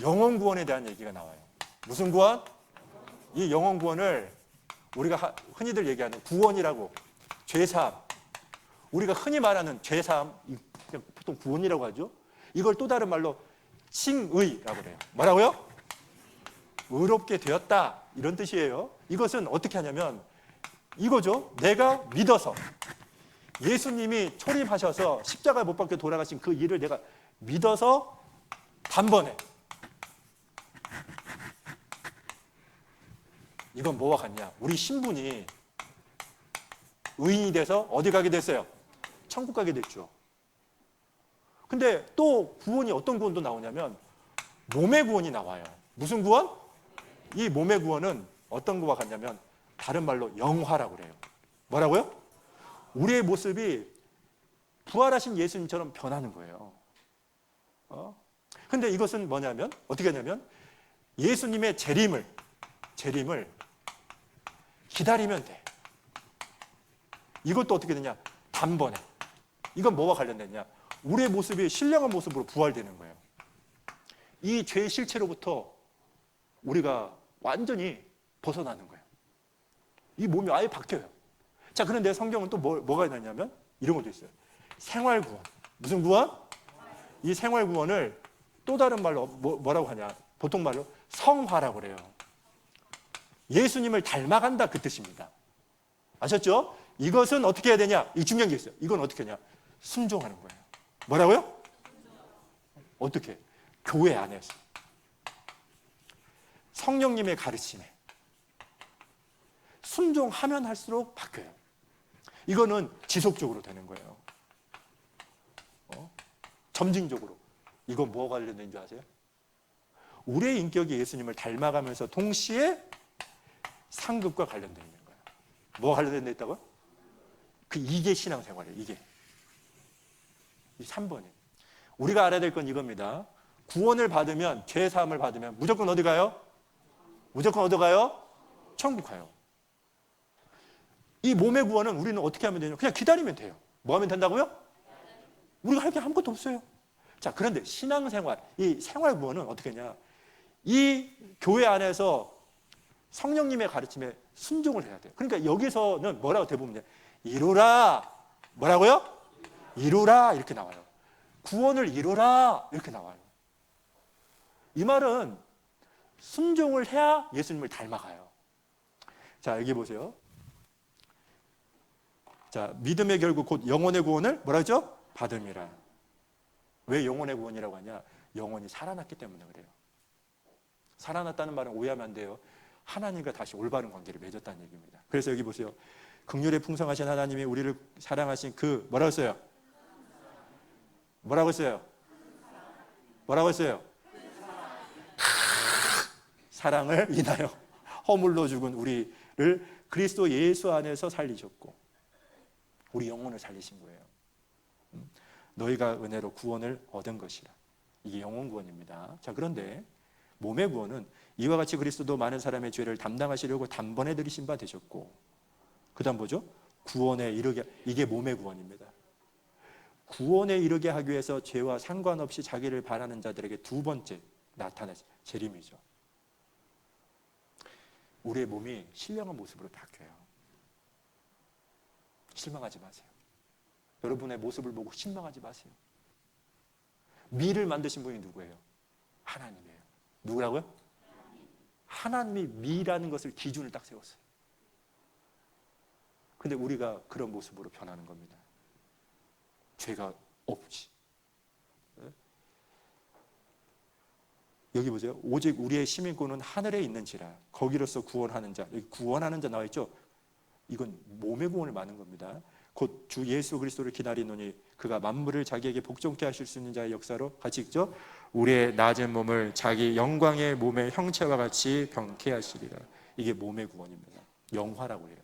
영혼 구원에 대한 얘기가 나와요. 무슨 구원? 이 영혼 구원을 우리가 흔히들 얘기하는 구원이라고, 죄사함. 우리가 흔히 말하는 죄사함, 그냥 보통 구원이라고 하죠. 이걸 또 다른 말로 칭의라고 그래요. 뭐라고요? 의롭게 되었다, 이런 뜻이에요. 이것은 어떻게 하냐면 이거죠. 내가 믿어서 예수님이 초림하셔서 십자가에 못 박혀 돌아가신 그 일을 내가 믿어서 단번에, 이건 뭐와 같냐? 우리 신분이 의인이 돼서 어디 가게 됐어요? 천국 가게 됐죠. 근데 또 구원이 어떤 구원도 나오냐면 몸의 구원이 나와요. 무슨 구원? 이 몸의 구원은 어떤 거와 같냐면 다른 말로 영화라고 그래요. 뭐라고요? 우리의 모습이 부활하신 예수님처럼 변하는 거예요. 근데 이것은 뭐냐면 어떻게 하냐면 예수님의 재림을 기다리면 돼. 이것도 어떻게 되냐? 단번에. 이건 뭐와 관련됐냐? 우리의 모습이 신령한 모습으로 부활되는 거예요. 이 죄의 실체로부터 우리가 완전히 벗어나는 거예요. 이 몸이 아예 바뀌어요. 자, 그런데 성경은 또 뭐가 있냐면 이런 것도 있어요. 생활구원. 무슨 구원? 이 생활구원을 또 다른 말로 뭐라고 하냐? 보통 말로 성화라고 그래요. 예수님을 닮아간다 그 뜻입니다. 아셨죠? 이것은 어떻게 해야 되냐? 이 중요한 게 있어요. 이건 어떻게 하냐? 순종하는 거예요. 뭐라고요? 어떻게? 교회 안에서. 성령님의 가르침에. 순종하면 할수록 바뀌어요. 이거는 지속적으로 되는 거예요. 점진적으로. 이건 뭐가 관련된 줄 아세요? 우리의 인격이 예수님을 닮아가면서 동시에 상급과 관련되어 있는 거예요. 뭐가 관련되어 있다고요? 이게 신앙생활이에요. 이게. 이 3번이. 우리가 알아야 될 건 이겁니다. 구원을 받으면, 죄 사함을 받으면 무조건 어디 가요? 무조건 어디 가요? 천국 가요. 이 몸의 구원은 우리는 어떻게 하면 되냐? 그냥 기다리면 돼요. 뭐 하면 된다고요? 우리가 할 게 아무것도 없어요. 자, 그런데 신앙생활, 이 생활 구원은 어떻게 하냐? 이 교회 안에서 성령님의 가르침에 순종을 해야 돼요. 그러니까 여기서는 뭐라고 대부분 이루라. 뭐라고요? 이루라 이렇게 나와요. 구원을 이루라 이렇게 나와요. 이 말은 순종을 해야 예수님을 닮아가요. 자, 여기 보세요. 자, 믿음의 결국 곧 영혼의 구원을 뭐라 하죠? 받음이라. 왜 영혼의 구원이라고 하냐? 영혼이 살아났기 때문에 그래요. 살아났다는 말은 오해하면 안 돼요. 하나님과 다시 올바른 관계를 맺었다는 얘기입니다. 그래서 여기 보세요. 긍휼에 풍성하신 하나님이 우리를 사랑하신 그 뭐라고 했어요? 뭐라고 했어요? 뭐라고 했어요? 사랑을 인하여 허물로 죽은 우리를 그리스도 예수 안에서 살리셨고 우리 영혼을 살리신 거예요. 너희가 은혜로 구원을 얻은 것이라. 이게 영혼 구원입니다. 자, 그런데 몸의 구원은 이와 같이 그리스도도 많은 사람의 죄를 담당하시려고 단번에 들이신 바 되셨고, 그 다음 뭐죠? 구원에 이르게, 이게 몸의 구원입니다. 구원에 이르게 하기 위해서 죄와 상관없이 자기를 바라는 자들에게 두 번째 나타난 재림이죠. 우리의 몸이 신령한 모습으로 바뀌어요. 실망하지 마세요. 여러분의 모습을 보고 실망하지 마세요. 미를 만드신 분이 누구예요? 하나님이에요. 누구라고요? 하나님이 미라는 것을 기준을 딱 세웠어요. 근데 우리가 그런 모습으로 변하는 겁니다. 죄가 없지. 여기 보세요. 오직 우리의 시민권은 하늘에 있는지라 거기로서 구원하는 자. 여기 구원하는 자 나와 있죠? 이건 몸의 구원을 말하는 겁니다. 곧 주 예수 그리스도를 기다리노니 그가 만물을 자기에게 복종케 하실 수 있는 자의 역사로 같이 읽죠. 우리의 낮은 몸을 자기 영광의 몸의 형체와 같이 병케 하시리라. 이게 몸의 구원입니다. 영화라고 해요.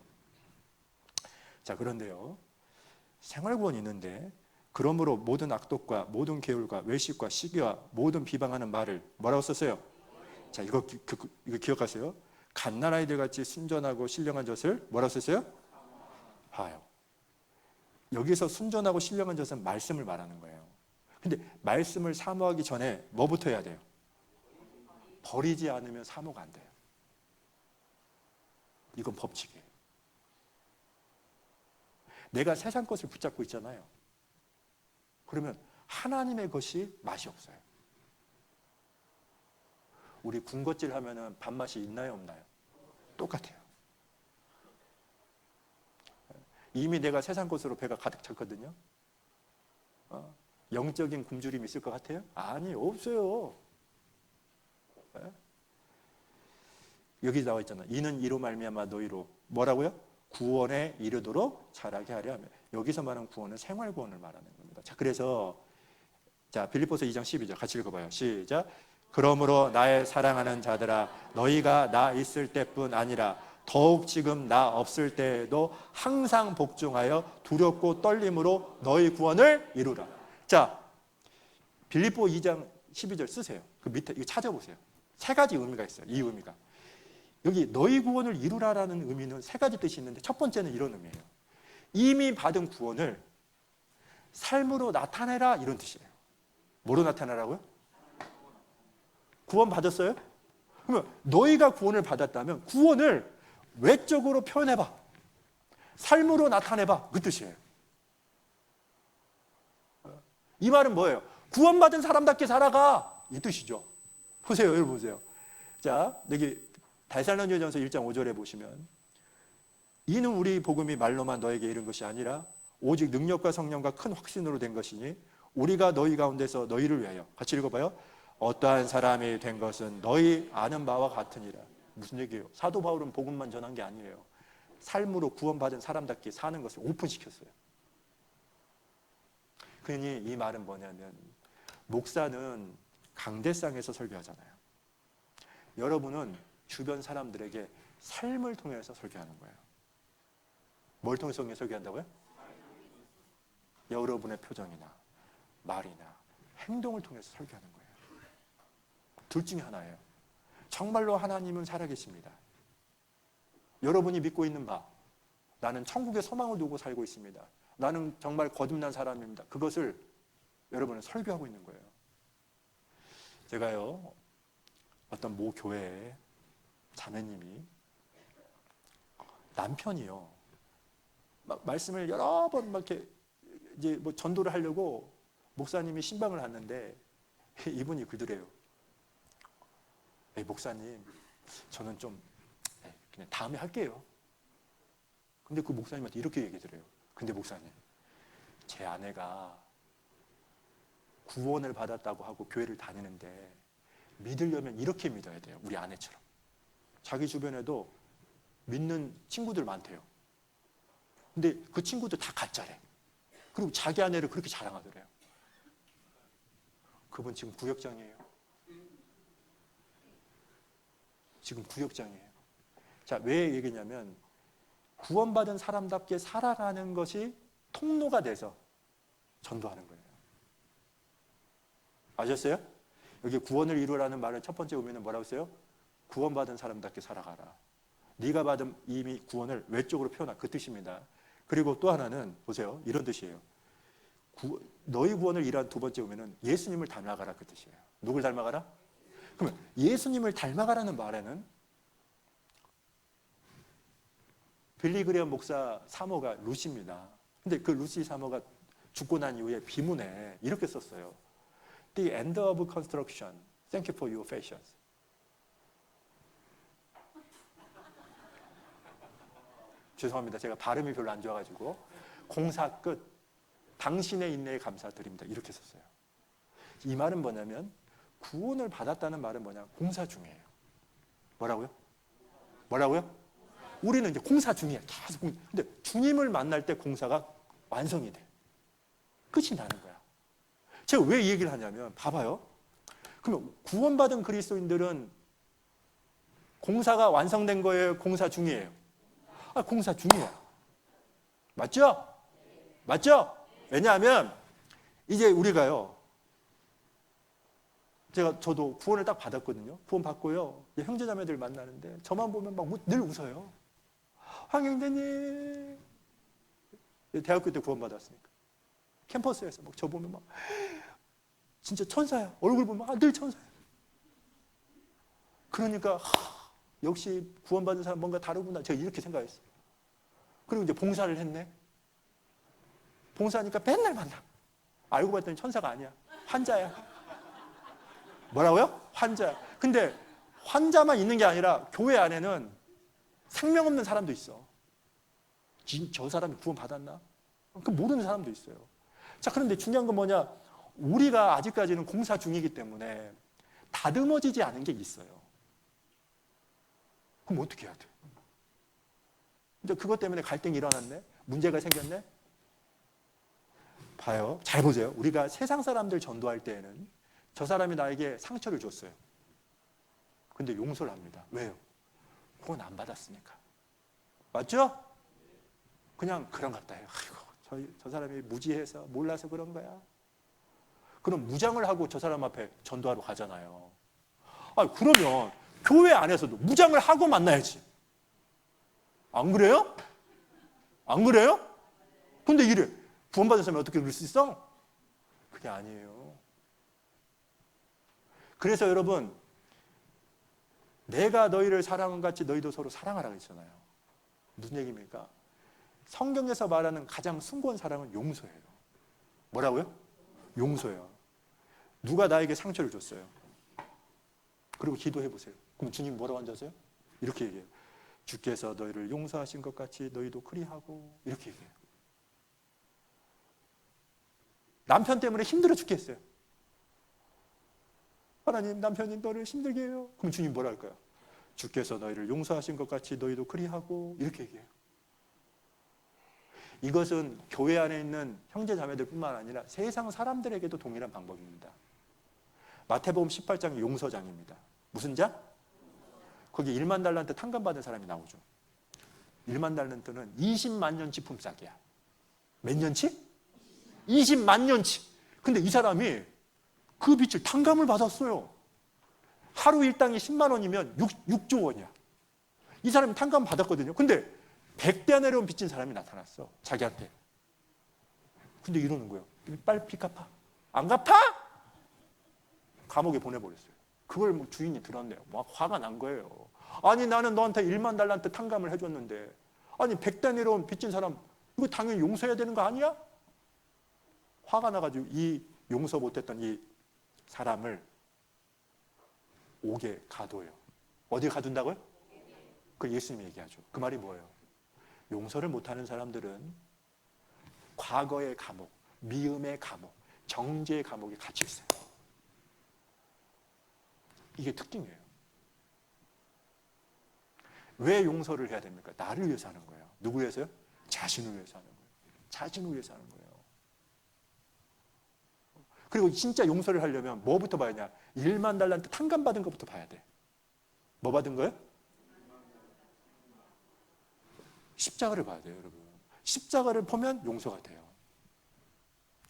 자, 그런데요. 생활구원이 있는데 그러므로 모든 악독과 모든 계율과 외식과 시기와 모든 비방하는 말을 뭐라고 썼어요? 자, 이거 기억하세요. 갓난아이들 같이 순전하고 신령한 젖을 뭐라고 썼어요? 하요. 여기서 순전하고 신령한 젖은 말씀을 말하는 거예요. 근데 말씀을 사모하기 전에 뭐부터 해야 돼요? 버리지 않으면 사모가 안 돼요. 이건 법칙이에요. 내가 세상 것을 붙잡고 있잖아요. 그러면 하나님의 것이 맛이 없어요. 우리 군것질 하면은 밥맛이 있나요, 없나요? 똑같아요. 이미 내가 세상 것으로 배가 가득 찼거든요. 영적인 굶주림이 있을 것 같아요? 아니, 없어요. 여기 나와 있잖아요. 이는 이로 말미암아 너희로 뭐라고요? 구원에 이르도록 자라게 하려 하며. 여기서 말하는 구원은 생활 구원을 말하는 겁니다. 자, 그래서 자, 빌립보서 2장 12절 같이 읽어봐요. 시작. 그러므로 나의 사랑하는 자들아 너희가 나 있을 때뿐 아니라 더욱 지금 나 없을 때에도 항상 복종하여 두렵고 떨림으로 너희 구원을 이루라. 자, 빌립보 2장 12절 쓰세요. 그 밑에 이거 찾아보세요. 세 가지 의미가 있어요. 이 의미가. 여기 너희 구원을 이루라라는 의미는 세 가지 뜻이 있는데 첫 번째는 이런 의미예요. 이미 받은 구원을 삶으로 나타내라 이런 뜻이에요. 뭐로 나타내라고요? 구원 받았어요? 그러면 너희가 구원을 받았다면 구원을 외적으로 표현해봐. 삶으로 나타내봐. 그 뜻이에요. 이 말은 뭐예요? 구원받은 사람답게 살아가. 이 뜻이죠. 보세요. 여러분 보세요. 자, 여기 데살로니가전서 1장 5절에 보시면 이는 우리 복음이 말로만 너에게 이른 것이 아니라 오직 능력과 성령과 큰 확신으로 된 것이니 우리가 너희 가운데서 너희를 위하여 같이 읽어봐요. 어떠한 사람이 된 것은 너희 아는 바와 같으니라. 무슨 얘기예요? 사도 바울은 복음만 전한 게 아니에요. 삶으로 구원받은 사람답게 사는 것을 오픈시켰어요. 그러니 이 말은 뭐냐면 목사는 강대상에서 설교하잖아요. 여러분은 주변 사람들에게 삶을 통해서 설교하는 거예요. 뭘 통해서 설교한다고요? 여러분의 표정이나 말이나 행동을 통해서 설교하는 거예요. 둘 중에 하나예요. 정말로 하나님은 살아계십니다. 여러분이 믿고 있는 바, 나는 천국에 소망을 두고 살고 있습니다. 나는 정말 거듭난 사람입니다. 그것을 여러분은 설교하고 있는 거예요. 제가요, 어떤 모 교회에 자매님이 남편이요, 막 말씀을 여러 번 막 이렇게 이제 뭐 전도를 하려고 목사님이 신방을 하는데 이분이 그러더래요. 목사님, 저는 좀 그냥 다음에 할게요. 근데 그 목사님한테 이렇게 얘기하더래요. 근데 목사님, 제 아내가 구원을 받았다고 하고 교회를 다니는데 믿으려면 이렇게 믿어야 돼요. 우리 아내처럼. 자기 주변에도 믿는 친구들 많대요. 근데 그 친구들 다 가짜래. 그리고 자기 아내를 그렇게 자랑하더래요. 그분 지금 구역장이에요. 지금 구역장이에요. 자, 왜 얘기냐면 구원받은 사람답게 살아가는 것이 통로가 돼서 전도하는 거예요. 아셨어요? 여기 구원을 이루라는 말의 첫 번째 의미는 뭐라고 했어요? 구원받은 사람답게 살아가라. 네가 받은 이미 구원을 외적으로 표현한 그 뜻입니다. 그리고 또 하나는 보세요. 이런 뜻이에요. 너희 구원을 이루한 두 번째 의미는 예수님을 닮아가라 그 뜻이에요. 누굴 닮아가라? 그러면 예수님을 닮아가라는 말에는 빌리 그레엄 목사 사모가 루시입니다. 근데 그 루시 사모가 죽고 난 이후에 비문에 이렇게 썼어요. The end of construction. Thank you for your patience. 죄송합니다. 제가 발음이 별로 안 좋아가지고 공사 끝. 당신의 인내에 감사드립니다. 이렇게 썼어요. 이 말은 뭐냐면 구원을 받았다는 말은 뭐냐? 공사 중이에요. 뭐라고요? 뭐라고요? 우리는 이제 공사 중이에요. 계속 근데 주님을 만날 때 공사가 완성이 돼. 끝이 나는 거야. 제가 왜 이 얘기를 하냐면 봐봐요. 그러면 구원받은 그리스도인들은 공사가 완성된 거예요? 공사 중이에요? 공사 중이에요. 맞죠? 맞죠? 왜냐하면 이제 우리가요. 저도 구원을 딱 받았거든요. 구원 받고요. 형제자매들 만나는데 저만 보면 막 늘 웃어요. 황 형제님. 대학교 때 구원 받았으니까. 캠퍼스에서 막 저 보면 막 진짜 천사야. 얼굴 보면 늘 천사야. 그러니까 역시 구원받은 사람 뭔가 다르구나. 제가 이렇게 생각했어요. 그리고 이제 봉사를 했네. 봉사하니까 맨날 만나. 알고 봤더니 천사가 아니야. 환자야. 뭐라고요? 환자. 근데 환자만 있는 게 아니라 교회 안에는 생명 없는 사람도 있어. 저 사람이 구원 받았나? 그 모르는 사람도 있어요. 자, 그런데 중요한 건 뭐냐? 우리가 아직까지는 공사 중이기 때문에 다듬어지지 않은 게 있어요. 그럼 어떻게 해야 돼? 이제 그것 때문에 갈등이 일어났네? 문제가 생겼네? 봐요. 잘 보세요. 우리가 세상 사람들 전도할 때에는 저 사람이 나에게 상처를 줬어요. 근데 용서를 합니다. 왜요? 구원 안 받았으니까. 맞죠? 그냥 그런가 보다. 아이고, 저 사람이 무지해서 몰라서 그런 거야. 그럼 무장을 하고 저 사람 앞에 전도하러 가잖아요. 그러면 교회 안에서도 무장을 하고 만나야지. 안 그래요? 안 그래요? 근데 이래. 구원받은 사람이 어떻게 그럴 수 있어? 그게 아니에요. 그래서 여러분, 내가 너희를 사랑한 같이 너희도 서로 사랑하라고 했잖아요. 무슨 얘기입니까? 성경에서 말하는 가장 숭고한 사랑은 용서예요. 뭐라고요? 용서예요. 누가 나에게 상처를 줬어요. 그리고 기도해 보세요. 그럼 주님 뭐라고 앉아서요? 이렇게 얘기해요. 주께서 너희를 용서하신 것 같이 너희도 그리하고, 이렇게 얘기해요. 남편 때문에 힘들어 죽겠어요. 하나님, 남편이 너를 힘들게 해요. 그럼 주님 뭐라 할까요? 주께서 너희를 용서하신 것 같이 너희도 그리하고, 이렇게 얘기해요. 이것은 교회 안에 있는 형제 자매들뿐만 아니라 세상 사람들에게도 동일한 방법입니다. 마태복음 18장이 용서장입니다. 무슨 장? 거기 1만 달란트 탕감받은 사람이 나오죠. 1만 달란트는 20만 년치 품삯이야. 몇 년치? 20만 년치. 근데 이 사람이 그 빚을 탕감을 받았어요. 하루 일당이 10만 원이면 6조 원이야. 이 사람이 탕감 받았거든요. 근데 100대 내려온 빚진 사람이 나타났어. 자기한테. 근데 이러는 거예요. 빨리 빚 갚아. 안 갚아? 감옥에 보내버렸어요. 그걸 뭐 주인이 들었네요. 막 화가 난 거예요. 아니, 나는 너한테 1만 달란트 탕감을 해줬는데, 아니 100대 내려온 빚진 사람 이거 당연히 용서해야 되는 거 아니야? 화가 나가지고 이 용서 못했던 이 사람을 옥에 가둬요. 어디에 가둔다고요? 그 예수님이 얘기하죠. 그 말이 뭐예요? 용서를 못하는 사람들은 과거의 감옥, 미움의 감옥, 정죄의 감옥에 갇혀 있어요. 이게 특징이에요. 왜 용서를 해야 됩니까? 나를 위해서 하는 거예요. 누구 위해서요? 자신을 위해서 하는 거예요. 자신을 위해서 하는 거예요. 그리고 진짜 용서를 하려면 뭐부터 봐야 하냐? 1만 달란트 탕감 받은 것부터 봐야 돼. 뭐 받은 거예요? 십자가를 봐야 돼요, 여러분. 십자가를 보면 용서가 돼요.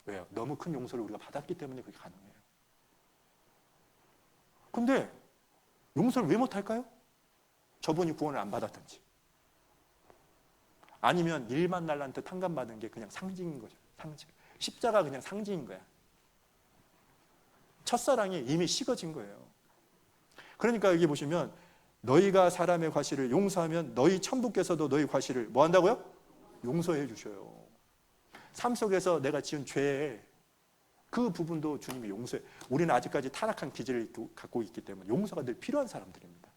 왜요? 너무 큰 용서를 우리가 받았기 때문에 그게 가능해요. 근데 용서를 왜 못할까요? 저분이 구원을 안 받았든지, 아니면 1만 달란트 탕감 받은 게 그냥 상징인 거죠. 상징. 십자가 그냥 상징인 거야. 첫사랑이 이미 식어진 거예요. 그러니까 여기 보시면 너희가 사람의 과실을 용서하면 너희 천부께서도 너희 과실을 뭐 한다고요? 용서해 주셔요. 삶 속에서 내가 지은 죄, 그 부분도 주님이 용서해. 우리는 아직까지 타락한 기질을 갖고 있기 때문에 용서가 늘 필요한 사람들입니다.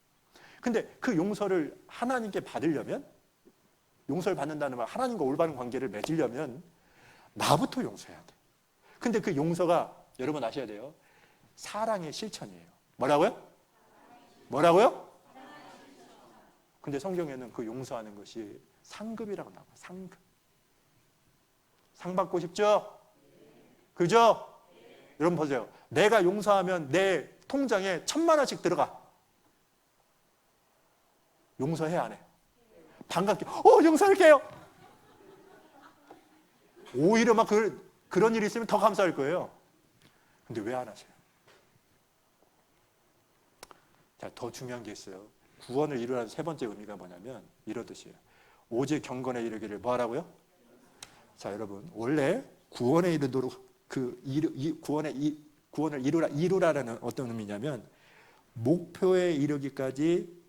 근데 그 용서를 하나님께 받으려면, 용서를 받는다는 말, 하나님과 올바른 관계를 맺으려면 나부터 용서해야 돼. 근데 그 용서가 여러분 아셔야 돼요. 사랑의 실천이에요. 뭐라고요? 뭐라고요? 근데 성경에는 그 용서하는 것이 상급이라고 나와요. 상급. 상 받고 싶죠? 그죠? 여러분 보세요. 내가 용서하면 내 통장에 1,000만 원씩 들어가. 용서해, 안 해? 반갑게 용서할게요. 오히려 막 그런 일이 있으면 더 감사할 거예요. 근데 왜 안 하세요? 자, 더 중요한 게 있어요. 구원을 이루라는 세 번째 의미가 뭐냐면 이러듯이에요. 오직 경건에 이르기를 뭐 하라고요? 자, 여러분, 원래 구원에 이르도록 구원을 이루라는 어떤 의미냐면 목표에 이르기까지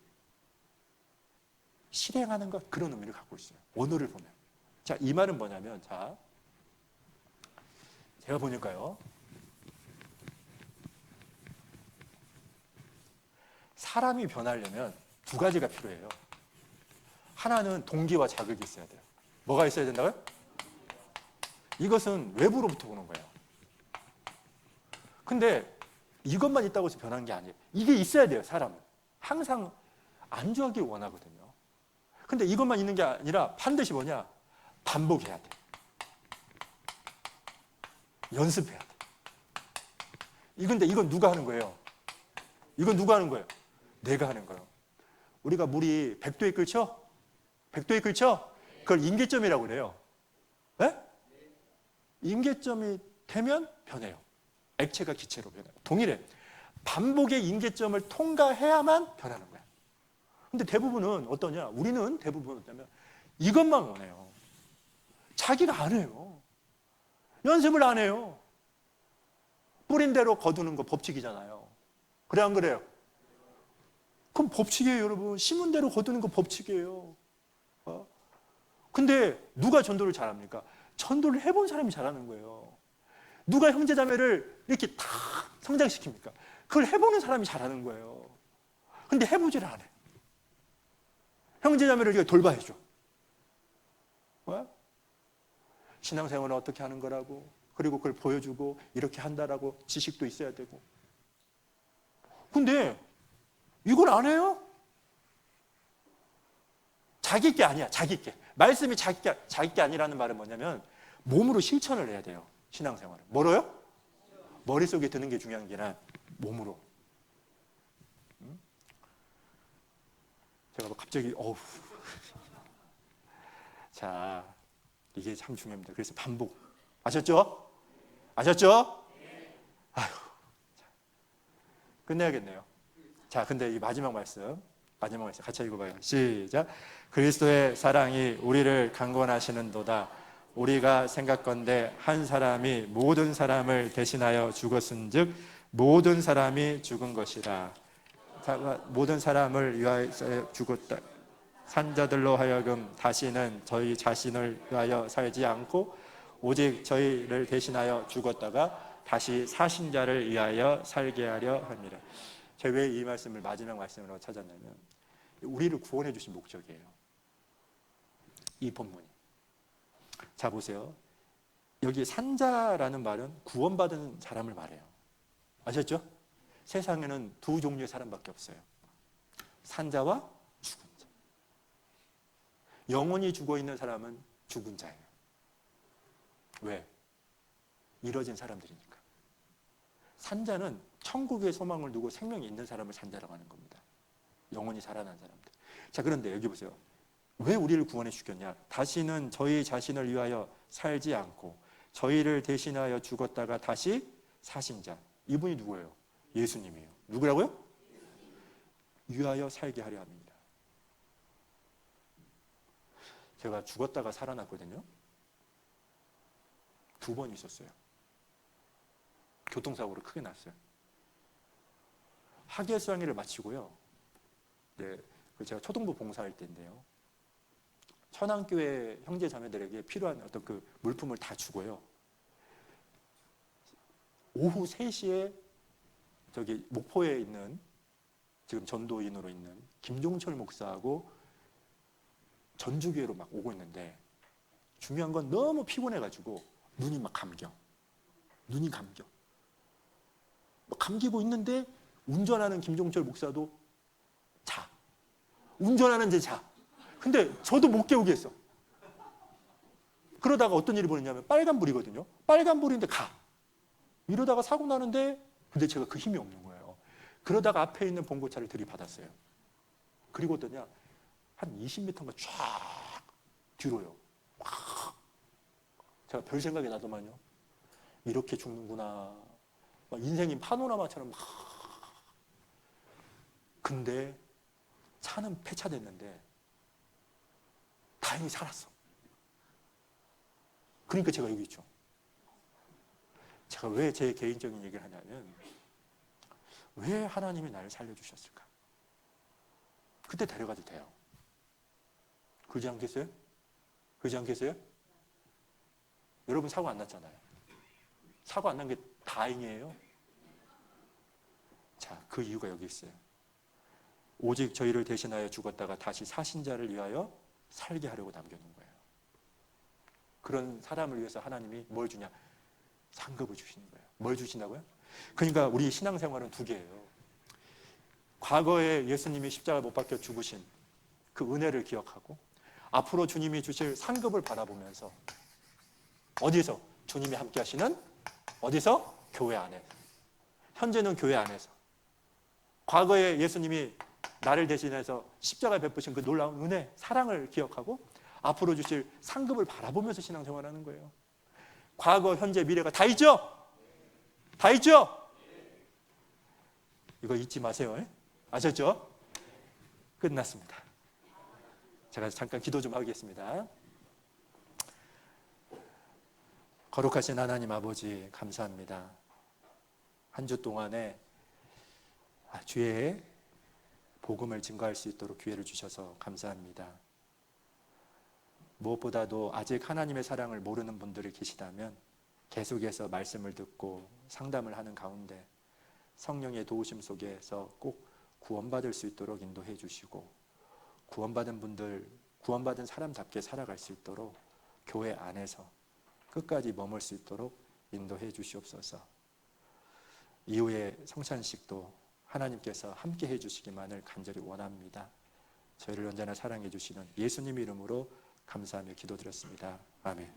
실행하는 것, 그런 의미를 갖고 있어요. 오늘을 보면. 자, 이 말은 뭐냐면, 자, 제가 보니까요, 사람이 변하려면 두 가지가 필요해요. 하나는 동기와 자극이 있어야 돼요. 뭐가 있어야 된다고요? 이것은 외부로부터 오는 거예요. 근데 이것만 있다고 해서 변하는 게 아니에요. 이게 있어야 돼요, 사람은. 항상 안주하기 원하거든요. 근데 이것만 있는 게 아니라 반드시 뭐냐? 반복해야 돼. 연습해야 돼. 근데 이건 누가 하는 거예요? 이건 누가 하는 거예요? 내가 하는 거예요. 우리가 물이 100도에 끓죠? 백도에 그렇죠? 그걸 임계점이라고 그래요. 네? 임계점이 되면 변해요. 액체가 기체로 변해요. 동일해. 반복의 임계점을 통과해야만 변하는 거야. 근데 대부분은 어떠냐? 우리는 대부분 어떠냐면 이것만 원해요. 자기가 안 해요. 연습을 안 해요. 뿌린 대로 거두는 거 법칙이잖아요. 그래 안 그래요? 그럼 법칙이에요, 여러분. 심은 대로 거두는 거 법칙이에요. 근데 누가 전도를 잘합니까? 전도를 해본 사람이 잘하는 거예요. 누가 형제자매를 이렇게 다 성장시킵니까? 그걸 해보는 사람이 잘하는 거예요. 근데 해보지를 않아요. 형제자매를 이렇게 돌봐야죠. 신앙생활은 어떻게 하는 거라고, 그리고 그걸 보여주고 이렇게 한다라고 지식도 있어야 되고. 근데 이걸 안 해요? 자기 게 아니야, 자기 게. 말씀이 자기 게 아니라는 말은 뭐냐면 몸으로 실천을 해야 돼요. 신앙생활을. 뭐로요? 머릿속에 드는 게 중요한 게 아니라 몸으로. 제가 뭐 갑자기 자, 이게 참 중요합니다. 그래서 반복. 아셨죠? 아셨죠? 아휴, 끝내야겠네요. 자, 근데 이 마지막 말씀 같이 읽어봐요. 시작. 그리스도의 사랑이 우리를 강권하시는도다. 우리가 생각건대 한 사람이 모든 사람을 대신하여 죽었은즉 모든 사람이 죽은 것이라. 모든 사람을 위하여 죽었다. 산자들로 하여금 다시는 저희 자신을 위하여 살지 않고 오직 저희를 대신하여 죽었다가 다시 사신 자를 위하여 살게 하려 합니다. 제가 왜 이 말씀을 마지막 말씀으로 찾았냐면 우리를 구원해 주신 목적이에요. 이 본문이. 자, 보세요. 여기 산자라는 말은 구원받은 사람을 말해요. 아셨죠? 세상에는 두 종류의 사람밖에 없어요. 산자와 죽은 자. 영원히 죽어 있는 사람은 죽은 자예요. 왜? 이뤄진 사람들이니까. 산자는 천국의 소망을 두고 생명이 있는 사람을 산자라고 하는 겁니다. 영원히 살아난 사람들. 자, 그런데 여기 보세요. 왜 우리를 구원해 주셨냐? 다시는 저희 자신을 위하여 살지 않고 저희를 대신하여 죽었다가 다시 사신 자. 이분이 누구예요? 예수님이에요. 누구라고요? 위하여 살게 하려 합니다. 제가 죽었다가 살아났거든요. 2번 있었어요. 교통사고로 크게 났어요. 학예 수양회를 마치고요. 네, 제가 초등부 봉사할 때인데요. 천안교회 형제 자매들에게 필요한 어떤 그 물품을 다 주고요. 오후 3시에 저기 목포에 있는 지금 전도인으로 있는 김종철 목사하고 전주교회로 막 오고 있는데 중요한 건 너무 피곤해가지고 눈이 막 감겨. 눈이 감겨. 막 감기고 있는데 운전하는 김종철 목사도 자. 운전하는데 자. 근데 저도 못 깨우겠어. 그러다가 어떤 일이 벌어지냐면 빨간불이거든요. 빨간불인데 가. 이러다가 사고 나는데 근데 제가 그 힘이 없는 거예요. 그러다가 앞에 있는 봉고차를 들이받았어요. 그리고 어떠냐? 한 20m인가 쫙 뒤로요. 막. 제가 별 생각이 나더만요. 이렇게 죽는구나. 막 인생이 파노라마처럼 막. 근데 차는 폐차됐는데 다행히 살았어. 그러니까 제가 여기 있죠. 제가 왜 제 개인적인 얘기를 하냐면 왜 하나님이 나를 살려주셨을까? 그때 데려가도 돼요. 그러지 않겠어요? 그러지 않겠어요? 여러분 사고 안 났잖아요. 사고 안 난 게 다행이에요. 자, 그 이유가 여기 있어요. 오직 저희를 대신하여 죽었다가 다시 사신 자를 위하여 살게 하려고 남겨놓은 거예요. 그런 사람을 위해서 하나님이 뭘 주냐? 상급을 주시는 거예요. 뭘 주신다고요? 그러니까 우리 신앙생활은 2개예요. 과거에 예수님이 십자가 못 박혀 죽으신 그 은혜를 기억하고 앞으로 주님이 주실 상급을 바라보면서 어디서? 주님이 함께 하시는 어디서? 교회 안에서. 현재는 교회 안에서. 과거에 예수님이 나를 대신해서 십자가에 베푸신 그 놀라운 은혜, 사랑을 기억하고 앞으로 주실 상급을 바라보면서 신앙생활하는 거예요. 과거, 현재, 미래가 다 있죠? 다 있죠? 이거 잊지 마세요. 아셨죠? 끝났습니다. 제가 잠깐 기도 좀 하겠습니다. 거룩하신 하나님 아버지, 감사합니다. 한 주 동안에 주의 복음을 증거할 수 있도록 기회를 주셔서 감사합니다. 무엇보다도 아직 하나님의 사랑을 모르는 분들이 계시다면 계속해서 말씀을 듣고 상담을 하는 가운데 성령의 도우심 속에서 꼭 구원받을 수 있도록 인도해 주시고, 구원받은 분들, 구원받은 사람답게 살아갈 수 있도록 교회 안에서 끝까지 머물 수 있도록 인도해 주시옵소서. 이후의 성찬식도 하나님께서 함께 해 주시기만을 간절히 원합니다. 저희를 언제나 사랑해 주시는 예수님 이름으로 감사하며 기도드렸습니다. 아멘.